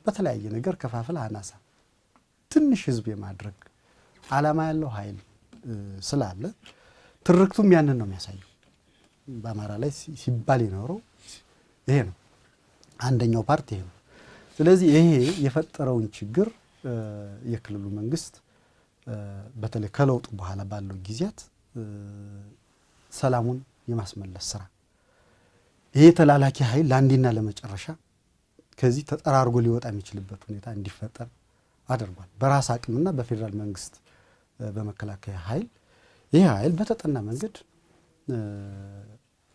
በተለያየ ነገር ከፋፈል አናሳ ትንሽ ህዝብ የማድረግ ዓላማ ያለው ኃይል ስላለ ትርክቱም ያንን ነው የሚያሳየው። በአማራ ላይ ሲባል የኖረው ይሄ ነው። አንደኛው ፓርቲ ይሄ ነው። ስለዚህ ይሄ የፈጠረውን ችግር የክልሉ መንግስት በተለይ ከለውጡ በኋላ ባለው ጊዜያት ሰላሙን የማስመለስ ስራ ይሄ ተላላኪ ኃይል ለአንዴና ለመጨረሻ ከዚህ ተጠራርጎ ሊወጣ የሚችልበት ሁኔታ እንዲፈጠር አድርጓል። በራስ አቅምና በፌዴራል መንግስት በመከላከያ ኃይል ይህ ኃይል በተጠና መንገድ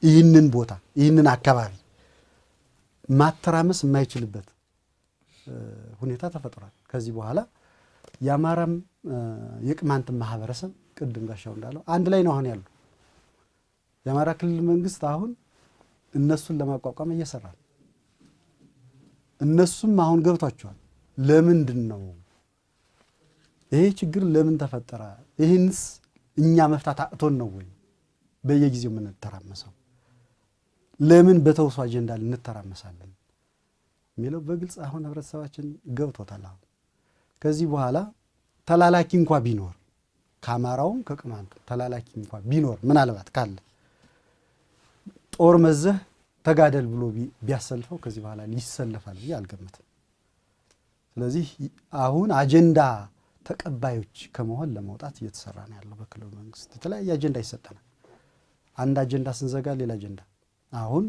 ይህንን ቦታ ይህንን አካባቢ ማተራመስ የማይችልበት ሁኔታ ተፈጥሯል። ከዚህ በኋላ የአማራም የቅማንትም ማህበረሰብ ቅድም ጋሻው እንዳለው አንድ ላይ ነው አሁን ያሉ። የአማራ ክልል መንግስት አሁን እነሱን ለማቋቋም እየሰራ ነው። እነሱም አሁን ገብቷቸዋል። ለምንድን ነው ይሄ ችግር ለምን ተፈጠረ? ይህንስ እኛ መፍታት አቅቶን ነው ወይ በየጊዜው የምንተራመሰው? ለምን በተውሶ አጀንዳ እንተራመሳለን የሚለው በግልጽ አሁን ህብረተሰባችን ገብቶታል። አሁን ከዚህ በኋላ ተላላኪ እንኳ ቢኖር ከአማራውም ከቅማንቱ ተላላኪ እንኳ ቢኖር ምናልባት ካለ ጦር መዘህ ተጋደል ብሎ ቢያሰልፈው ከዚህ በኋላ ይሰለፋል ብዬ አልገምትም። ስለዚህ አሁን አጀንዳ ተቀባዮች ከመሆን ለመውጣት እየተሰራ ነው ያለው በክልሉ መንግስት። የተለያየ አጀንዳ ይሰጠናል። አንድ አጀንዳ ስንዘጋ ሌላ አጀንዳ። አሁን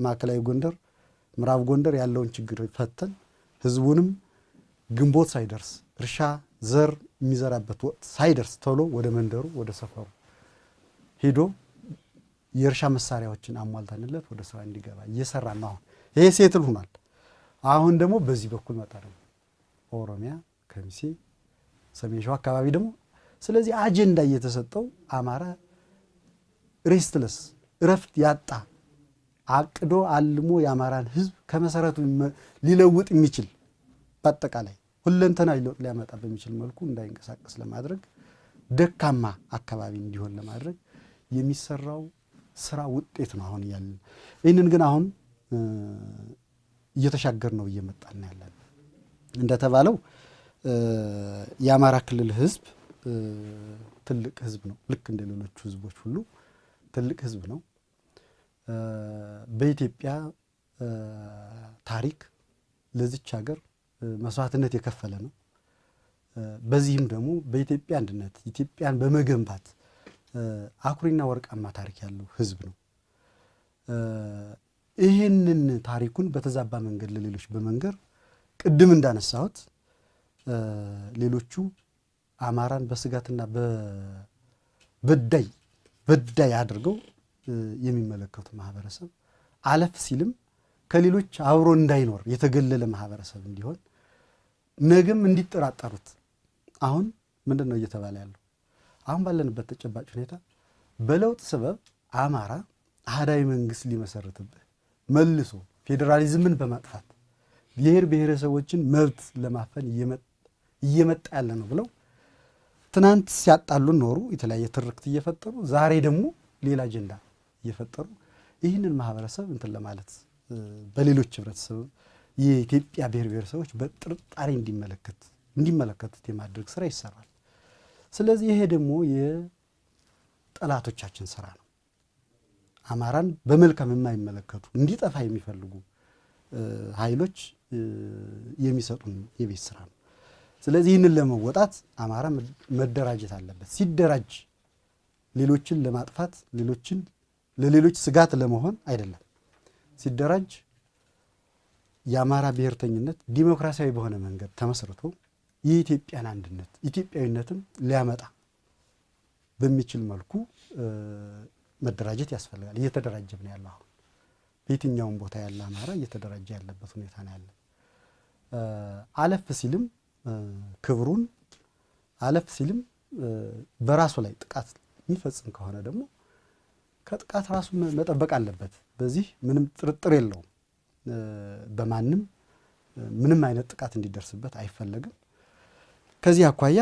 ማዕከላዊ ጎንደር፣ ምዕራብ ጎንደር ያለውን ችግር ፈተን ህዝቡንም ግንቦት ሳይደርስ እርሻ ዘር የሚዘራበት ወቅት ሳይደርስ ቶሎ ወደ መንደሩ ወደ ሰፈሩ ሄዶ የእርሻ መሳሪያዎችን አሟልተንለት ወደ ስራ እንዲገባ እየሰራ ነው። አሁን ይሄ ሴትል ሆኗል። አሁን ደግሞ በዚህ በኩል መጣ ደግሞ ኦሮሚያ፣ ከሚሴ፣ ሰሜን ሸዋ አካባቢ ደግሞ ስለዚህ አጀንዳ እየተሰጠው አማራ ሬስትለስ እረፍት ያጣ አቅዶ አልሞ የአማራን ህዝብ ከመሰረቱ ሊለውጥ የሚችል በአጠቃላይ ሁለንተናዊ ለውጥ ሊያመጣ በሚችል መልኩ እንዳይንቀሳቀስ ለማድረግ ደካማ አካባቢ እንዲሆን ለማድረግ የሚሰራው ስራ ውጤት ነው አሁን ያለን። ይህንን ግን አሁን እየተሻገር ነው እየመጣን ያለን። እንደተባለው የአማራ ክልል ህዝብ ትልቅ ህዝብ ነው። ልክ እንደ ሌሎቹ ህዝቦች ሁሉ ትልቅ ህዝብ ነው። በኢትዮጵያ ታሪክ ለዚች ሀገር መስዋዕትነት የከፈለ ነው። በዚህም ደግሞ በኢትዮጵያ አንድነት ኢትዮጵያን በመገንባት አኩሪና ወርቃማ ታሪክ ያለው ህዝብ ነው። ይህንን ታሪኩን በተዛባ መንገድ ለሌሎች በመንገር ቅድም እንዳነሳሁት ሌሎቹ አማራን በስጋትና በዳይ አድርገው የሚመለከቱ ማህበረሰብ አለፍ ሲልም ከሌሎች አብሮ እንዳይኖር የተገለለ ማህበረሰብ እንዲሆን ነገም እንዲጠራጠሩት አሁን ምንድን ነው እየተባለ ያለው? አሁን ባለንበት ተጨባጭ ሁኔታ በለውጥ ሰበብ አማራ አህዳዊ መንግስት ሊመሰርትብህ መልሶ ፌዴራሊዝምን በማጥፋት ብሔር ብሔረሰቦችን መብት ለማፈን እየመጣ ያለ ነው ብለው ትናንት ሲያጣሉን ኖሩ። የተለያየ ትርክት እየፈጠሩ ዛሬ ደግሞ ሌላ አጀንዳ እየፈጠሩ ይህንን ማህበረሰብ እንትን ለማለት በሌሎች ህብረተሰብ የኢትዮጵያ ብሔር ብሔረሰቦች በጥርጣሬ እንዲመለከቱት የማድረግ ስራ ይሰራል። ስለዚህ ይሄ ደግሞ የጠላቶቻችን ስራ ነው። አማራን በመልካም የማይመለከቱ እንዲጠፋ የሚፈልጉ ኃይሎች የሚሰጡን የቤት ስራ ነው። ስለዚህ ይህንን ለመወጣት አማራ መደራጀት አለበት። ሲደራጅ ሌሎችን ለማጥፋት ለሌሎች ስጋት ለመሆን አይደለም። ሲደራጅ የአማራ ብሔርተኝነት ዲሞክራሲያዊ በሆነ መንገድ ተመስርቶ የኢትዮጵያን አንድነት ኢትዮጵያዊነትም ሊያመጣ በሚችል መልኩ መደራጀት ያስፈልጋል። እየተደራጀም ነው ያለው። አሁን በየትኛውም ቦታ ያለ አማራ እየተደራጀ ያለበት ሁኔታ ነው ያለ። አለፍ ሲልም ክብሩን አለፍ ሲልም በራሱ ላይ ጥቃት የሚፈጽም ከሆነ ደግሞ ከጥቃት ራሱ መጠበቅ አለበት። በዚህ ምንም ጥርጥር የለውም። በማንም ምንም አይነት ጥቃት እንዲደርስበት አይፈለግም። ከዚህ አኳያ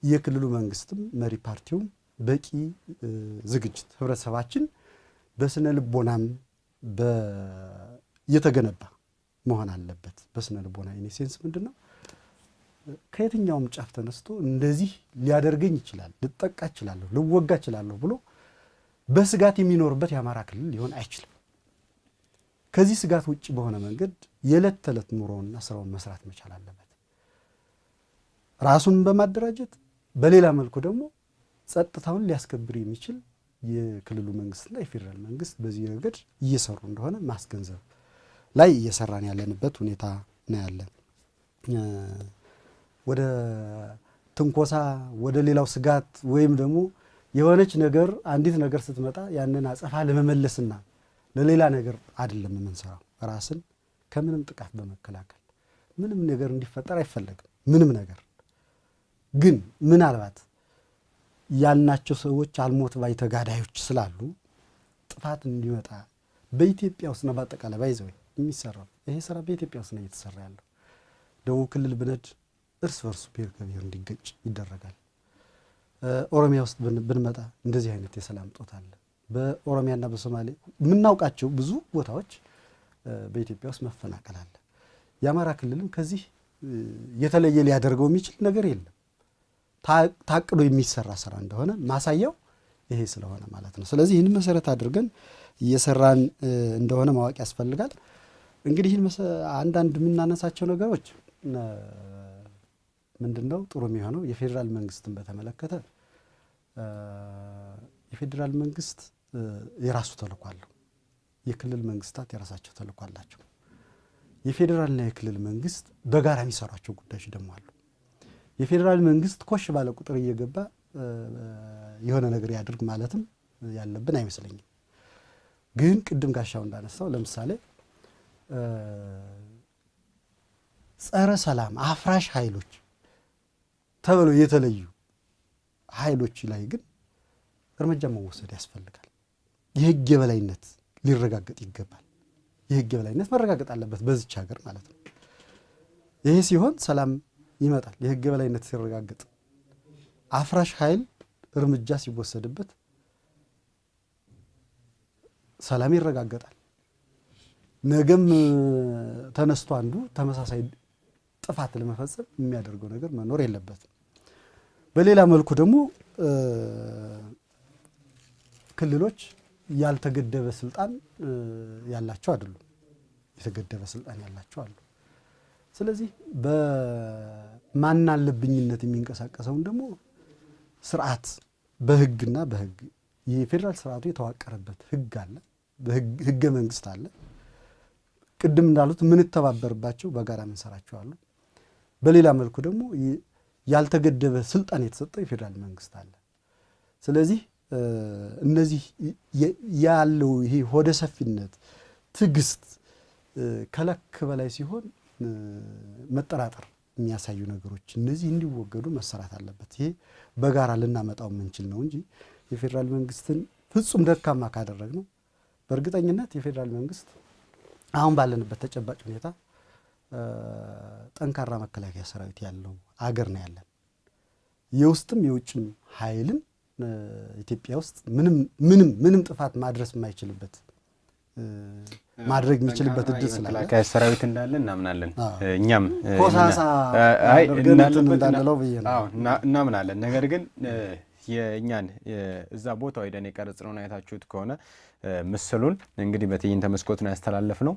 የክልሉ መንግስትም መሪ ፓርቲውም በቂ ዝግጅት ህብረተሰባችን በስነ ልቦናም የተገነባ መሆን አለበት። በስነ ልቦና ኢኔሴንስ ምንድን ነው? ከየትኛውም ጫፍ ተነስቶ እንደዚህ ሊያደርገኝ ይችላል፣ ልጠቃ እችላለሁ፣ ልወጋ እችላለሁ ብሎ በስጋት የሚኖርበት የአማራ ክልል ሊሆን አይችልም። ከዚህ ስጋት ውጭ በሆነ መንገድ የዕለት ተዕለት ኑሮውንና ስራውን መስራት መቻል አለበት። ራሱን በማደራጀት በሌላ መልኩ ደግሞ ጸጥታውን ሊያስከብር የሚችል የክልሉ መንግስትና የፌዴራል መንግስት በዚህ ረገድ እየሰሩ እንደሆነ ማስገንዘብ ላይ እየሰራን ያለንበት ሁኔታ ነው ያለን። ወደ ትንኮሳ ወደ ሌላው ስጋት ወይም ደግሞ የሆነች ነገር አንዲት ነገር ስትመጣ ያንን አጸፋ ለመመለስና ለሌላ ነገር አይደለም የምንሰራው። ራስን ከምንም ጥቃት በመከላከል ምንም ነገር እንዲፈጠር አይፈለግም። ምንም ነገር ግን ምናልባት ያልናቸው ሰዎች አልሞት ባይ ተጋዳዮች ስላሉ ጥፋት እንዲመጣ በኢትዮጵያ ውስጥ ነው በአጠቃላይ ባይዘው የሚሰራው ይሄ ስራ በኢትዮጵያ ውስጥ ነው እየተሰራ ያለው። ደቡብ ክልል ብነድ እርስ በርሱ ብሔር ከብሔር እንዲገጭ ይደረጋል። ኦሮሚያ ውስጥ ብንመጣ እንደዚህ አይነት የሰላም እጦት አለ። በኦሮሚያና በሶማሌ የምናውቃቸው ብዙ ቦታዎች በኢትዮጵያ ውስጥ መፈናቀል አለ። የአማራ ክልልም ከዚህ የተለየ ሊያደርገው የሚችል ነገር የለም። ታቅዶ የሚሰራ ስራ እንደሆነ ማሳያው ይሄ ስለሆነ ማለት ነው። ስለዚህ ይህን መሰረት አድርገን እየሰራን እንደሆነ ማወቅ ያስፈልጋል። እንግዲህ አንዳንድ የምናነሳቸው ነገሮች ምንድነው ጥሩ የሚሆነው የፌዴራል መንግስትን በተመለከተ የፌዴራል መንግስት የራሱ ተልዕኮ አለው። የክልል መንግስታት የራሳቸው ተልዕኮ አላቸው። የፌዴራልና የክልል መንግስት በጋራ የሚሰሯቸው ጉዳዮች ደግሞ አሉ። የፌዴራል መንግስት ኮሽ ባለ ቁጥር እየገባ የሆነ ነገር ያድርግ ማለትም ያለብን አይመስለኝም። ግን ቅድም ጋሻው እንዳነሳው ለምሳሌ ጸረ ሰላም አፍራሽ ኃይሎች ተብለው የተለዩ ኃይሎች ላይ ግን እርምጃ መወሰድ ያስፈልጋል። የህግ የበላይነት ሊረጋገጥ ይገባል። የህግ የበላይነት መረጋገጥ አለበት በዚች ሀገር ማለት ነው። ይሄ ሲሆን ሰላም ይመጣል። የህግ የበላይነት ሲረጋገጥ አፍራሽ ኃይል እርምጃ ሲወሰድበት ሰላም ይረጋገጣል። ነገም ተነስቶ አንዱ ተመሳሳይ ጥፋት ለመፈጸም የሚያደርገው ነገር መኖር የለበትም። በሌላ መልኩ ደግሞ ክልሎች ያልተገደበ ስልጣን ያላቸው አይደሉም። የተገደበ ስልጣን ያላቸው አሉ። ስለዚህ በማናለብኝነት የሚንቀሳቀሰውን ደግሞ ስርዓት በህግና በህግ የፌዴራል ስርዓቱ የተዋቀረበት ህግ አለ፣ ህገ መንግስት አለ። ቅድም እንዳሉት ምን ተባበርባቸው በጋራ ምንሰራቸው አሉ። በሌላ መልኩ ደግሞ ያልተገደበ ስልጣን የተሰጠው የፌዴራል መንግስት አለ። ስለዚህ እነዚህ ያለው ይሄ ሆደ ሰፊነት፣ ትዕግስት ከልክ በላይ ሲሆን መጠራጠር የሚያሳዩ ነገሮች እነዚህ እንዲወገዱ መሰራት አለበት። ይሄ በጋራ ልናመጣው የምንችል ነው እንጂ የፌዴራል መንግስትን ፍጹም ደካማ ካደረግነው በእርግጠኝነት የፌዴራል መንግስት አሁን ባለንበት ተጨባጭ ሁኔታ ጠንካራ መከላከያ ሰራዊት ያለው አገር ነው ያለን። የውስጥም የውጭም ኃይልን ኢትዮጵያ ውስጥ ምንም ጥፋት ማድረስ የማይችልበት ማድረግ የሚችልበት እድል ስላለ መከላከያ ሰራዊት እንዳለ እናምናለን። እኛም ኮሳሳ እንዳንለው ብዬ ነው እናምናለን። ነገር ግን የእኛን እዛ ቦታው ሄደን የቀረጽነውን አይታችሁት ከሆነ ምስሉን እንግዲህ በትዕይንተ መስኮት ነው ያስተላለፍነው።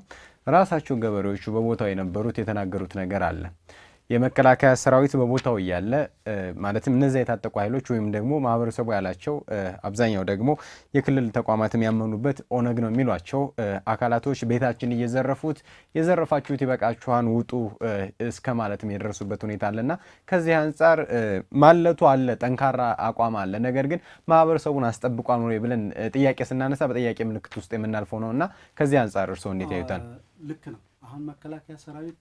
ራሳቸው ገበሬዎቹ በቦታው የነበሩት የተናገሩት ነገር አለ። የመከላከያ ሰራዊት በቦታው እያለ ማለትም እነዚያ የታጠቁ ኃይሎች ወይም ደግሞ ማህበረሰቡ ያላቸው አብዛኛው ደግሞ የክልል ተቋማትም ያመኑበት ኦነግ ነው የሚሏቸው አካላቶች ቤታችን እየዘረፉት የዘረፋችሁት ይበቃችኋን ውጡ እስከ ማለትም የደረሱበት ሁኔታ አለና ከዚህ አንጻር ማለቱ አለ፣ ጠንካራ አቋም አለ። ነገር ግን ማህበረሰቡን አስጠብቋል ነው ብለን ጥያቄ ስናነሳ በጥያቄ ምልክት ውስጥ የምናልፈው ነውና ከዚህ አንጻር እርስዎ እንዴት ያዩታል? ልክ ነው። አሁን መከላከያ ሰራዊት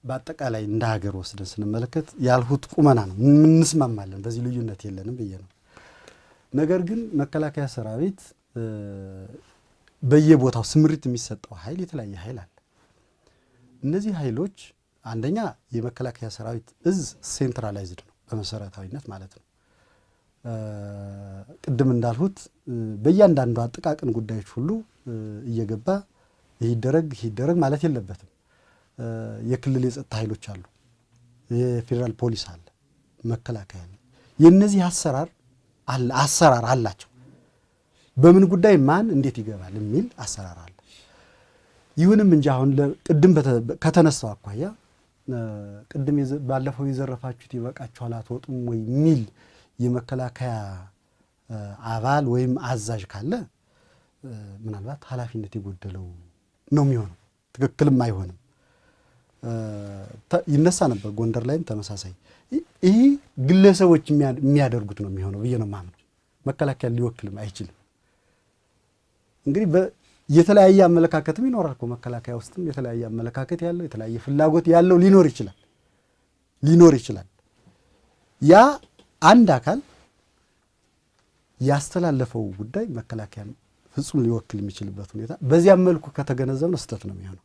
በአጠቃላይ እንደ ሀገር ወስደን ስንመለከት ያልሁት ቁመና ነው። እንስማማለን፣ በዚህ ልዩነት የለንም ብዬ ነው። ነገር ግን መከላከያ ሰራዊት በየቦታው ስምሪት የሚሰጠው ኃይል የተለያየ ኃይል አለ። እነዚህ ኃይሎች አንደኛ የመከላከያ ሰራዊት እዝ ሴንትራላይዝድ ነው በመሰረታዊነት ማለት ነው። ቅድም እንዳልሁት በእያንዳንዱ ጥቃቅን ጉዳዮች ሁሉ እየገባ ይህ ይደረግ ማለት የለበትም። የክልል የጸጥታ ኃይሎች አሉ፣ የፌዴራል ፖሊስ አለ፣ መከላከያ አለ። የነዚህ አሰራር አላቸው። በምን ጉዳይ ማን እንዴት ይገባል የሚል አሰራር አለ። ይሁንም እንጂ አሁን ቅድም ከተነሳው አኳያ ቅድም ባለፈው የዘረፋችሁት ይበቃችኋል አትወጡም ወይ የሚል የመከላከያ አባል ወይም አዛዥ ካለ ምናልባት ኃላፊነት የጎደለው ነው የሚሆነው፣ ትክክልም አይሆንም። ይነሳ ነበር ጎንደር ላይም ተመሳሳይ። ይህ ግለሰቦች የሚያደርጉት ነው የሚሆነው ብዬ ነው የማምነው። መከላከያ ሊወክልም አይችልም። እንግዲህ የተለያየ አመለካከትም ይኖራል እኮ መከላከያ ውስጥም የተለያየ አመለካከት ያለው የተለያየ ፍላጎት ያለው ሊኖር ይችላል። ያ አንድ አካል ያስተላለፈው ጉዳይ መከላከያ ፍጹም ሊወክል የሚችልበት ሁኔታ በዚያም መልኩ ከተገነዘብነው ስህተት ነው የሚሆነው።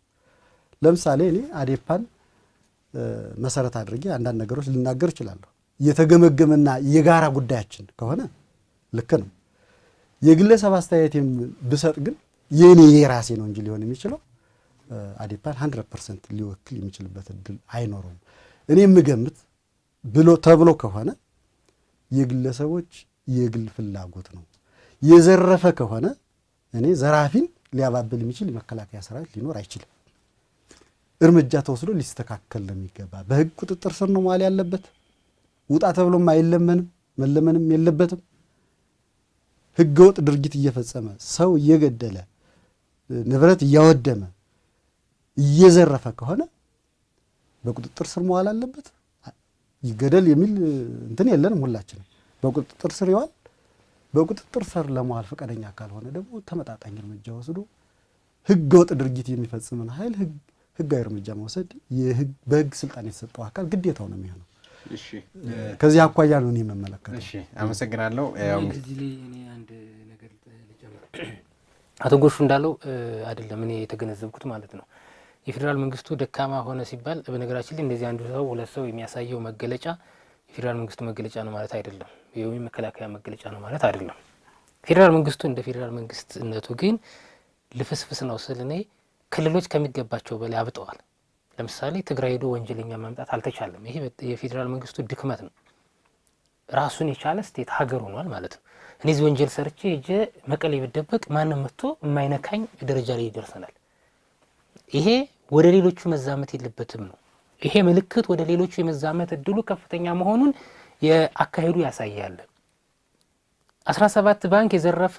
ለምሳሌ እኔ አዴፓን መሰረት አድርጌ አንዳንድ ነገሮች ልናገር እችላለሁ። የተገመገመና የጋራ ጉዳያችን ከሆነ ልክ ነው። የግለሰብ አስተያየቴም ብሰጥ ግን የራሴ ነው እንጂ ሊሆን የሚችለው አዴፓን 100% ሊወክል የሚችልበት እድል አይኖረውም። እኔ የምገምት ተብሎ ከሆነ የግለሰቦች የግል ፍላጎት ነው። የዘረፈ ከሆነ እኔ ዘራፊን ሊያባብል የሚችል የመከላከያ ሰራዊት ሊኖር አይችልም። እርምጃ ተወስዶ ሊስተካከል ነው የሚገባ። በህግ ቁጥጥር ስር ነው መዋል ያለበት። ውጣ ተብሎም አይለመንም፣ መለመንም የለበትም። ህገወጥ ድርጊት እየፈጸመ ሰው እየገደለ ንብረት እያወደመ እየዘረፈ ከሆነ በቁጥጥር ስር መዋል አለበት። ይገደል የሚል እንትን የለንም ሁላችንም። በቁጥጥር ስር ይዋል። በቁጥጥር ስር ለመዋል ፈቃደኛ ካልሆነ ደግሞ ተመጣጣኝ እርምጃ ወስዶ ህገወጥ ድርጊት የሚፈጽምን ኃይል ህጋዊ እርምጃ መውሰድ በህግ ስልጣን የተሰጠው አካል ግዴታው ነው የሚሆነው። እሺ፣ ከዚህ አኳያ ነው እኔ የምመለከተው። እሺ፣ አመሰግናለሁ። እዚህ ላይ እኔ አንድ ነገር ልጨምር። አቶ ጎሹ እንዳለው አይደለም እኔ የተገነዘብኩት ማለት ነው። የፌዴራል መንግስቱ ደካማ ሆነ ሲባል በነገራችን ላይ እንደዚህ አንዱ ሰው ሁለት ሰው የሚያሳየው መገለጫ የፌዴራል መንግስቱ መገለጫ ነው ማለት አይደለም። የወይ መከላከያ መገለጫ ነው ማለት አይደለም። ፌዴራል መንግስቱ እንደ ፌዴራል መንግስትነቱ ግን ልፍስፍስ ነው ስል እኔ ክልሎች ከሚገባቸው በላይ አብጠዋል። ለምሳሌ ትግራይ ሄዶ ወንጀለኛ ማምጣት አልተቻለም። ይሄ የፌዴራል መንግስቱ ድክመት ነው። ራሱን የቻለ ስቴት ሀገር ሆኗል ማለት ነው። እኔ እዚህ ወንጀል ሰርቼ ሄጄ መቀሌ ብደበቅ ማንም መጥቶ የማይነካኝ ደረጃ ላይ ይደርሰናል። ይሄ ወደ ሌሎቹ መዛመት የለበትም ነው። ይሄ ምልክት ወደ ሌሎቹ የመዛመት እድሉ ከፍተኛ መሆኑን የአካሄዱ ያሳያል። 17 ባንክ የዘረፈ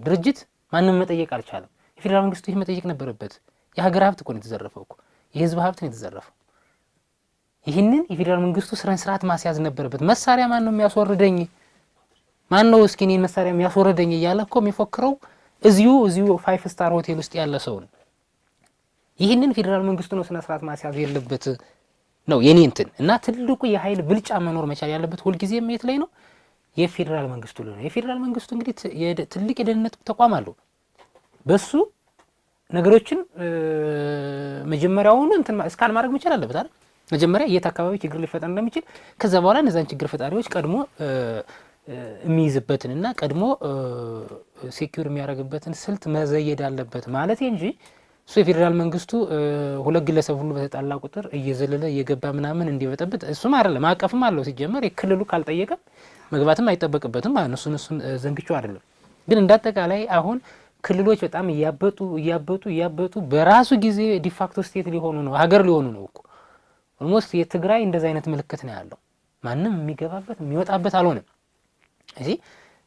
ድርጅት ማንም መጠየቅ አልቻለም። የፌዴራል መንግስቱ ይሄ መጠየቅ ነበረበት። የሀገር ሀብት እኮ ነው የተዘረፈው እኮ የህዝብ ሀብት ነው የተዘረፈው። ይህንን የፌዴራል መንግስቱ ስርዓት ማስያዝ ነበረበት። መሳሪያ ማን ነው የሚያስወርደኝ? ማን ነው እስኪ እኔን መሳሪያ የሚያስወርደኝ እያለ እኮ የሚፎክረው እዚሁ 5 ስታር ሆቴል ውስጥ ያለ ሰው ነው። ይህንን ፌዴራል መንግስቱ ነው ስርዓት ማስያዝ የለበት ነው የኔ እንትን እና ትልቁ የኃይል ብልጫ መኖር መቻል ያለበት ሁልጊዜ የት ላይ ነው? የፌዴራል መንግስቱ ላይ ነው። የፌዴራል መንግስቱ እንግዲህ ትልቅ የደህንነት ተቋም አለው። በሱ ነገሮችን መጀመሪያውኑ እንትን እስካን ማድረግ መቻል አለበት አይደል? መጀመሪያ የት አካባቢ ችግር ሊፈጠር እንደሚችል ከዛ በኋላ እነዛን ችግር ፈጣሪዎች ቀድሞ የሚይዝበትንና ቀድሞ ሴኩር የሚያደርግበትን ስልት መዘየድ አለበት ማለት እንጂ እሱ የፌዴራል መንግስቱ ሁለት ግለሰብ ሁሉ በተጣላ ቁጥር እየዘለለ እየገባ ምናምን እንዲበጠብጥ እሱም አይደለም። ማቀፍም አለው ሲጀመር የክልሉ ካልጠየቀም መግባትም አይጠበቅበትም ማለት ነው። እሱን ዘንግቼው አይደለም። ግን እንዳጠቃላይ አሁን ክልሎች በጣም እያበጡ በራሱ ጊዜ ዲፋክቶ ስቴት ሊሆኑ ነው፣ ሀገር ሊሆኑ ነው እኮ ኦልሞስት። የትግራይ እንደዛ አይነት ምልክት ነው ያለው። ማንም የሚገባበት የሚወጣበት አልሆነም።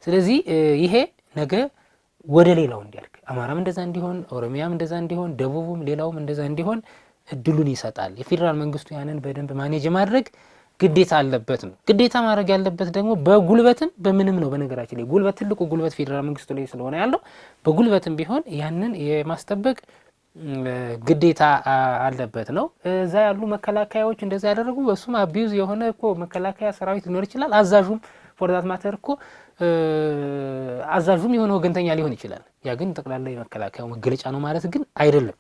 ስለዚህ ይሄ ነገ ወደ ሌላው እንዲያልክ አማራም እንደዛ እንዲሆን፣ ኦሮሚያም እንደዛ እንዲሆን፣ ደቡብም ሌላውም እንደዛ እንዲሆን እድሉን ይሰጣል። የፌዴራል መንግስቱ ያንን በደንብ ማኔጅ ማድረግ ግዴታ አለበት ነው። ግዴታ ማድረግ ያለበት ደግሞ በጉልበትም በምንም ነው። በነገራችን ላይ ጉልበት ትልቁ ጉልበት ፌዴራል መንግስቱ ላይ ስለሆነ ያለው በጉልበትም ቢሆን ያንን የማስጠበቅ ግዴታ አለበት ነው። እዛ ያሉ መከላከያዎች እንደዛ ያደረጉ በሱም አቢዩዝ የሆነ እኮ መከላከያ ሰራዊት ሊኖር ይችላል። አዛዡም ፎር ዛት ማተር እኮ አዛዡም የሆነ ወገንተኛ ሊሆን ይችላል። ያ ግን ጠቅላላ የመከላከያው መገለጫ ነው ማለት ግን አይደለም።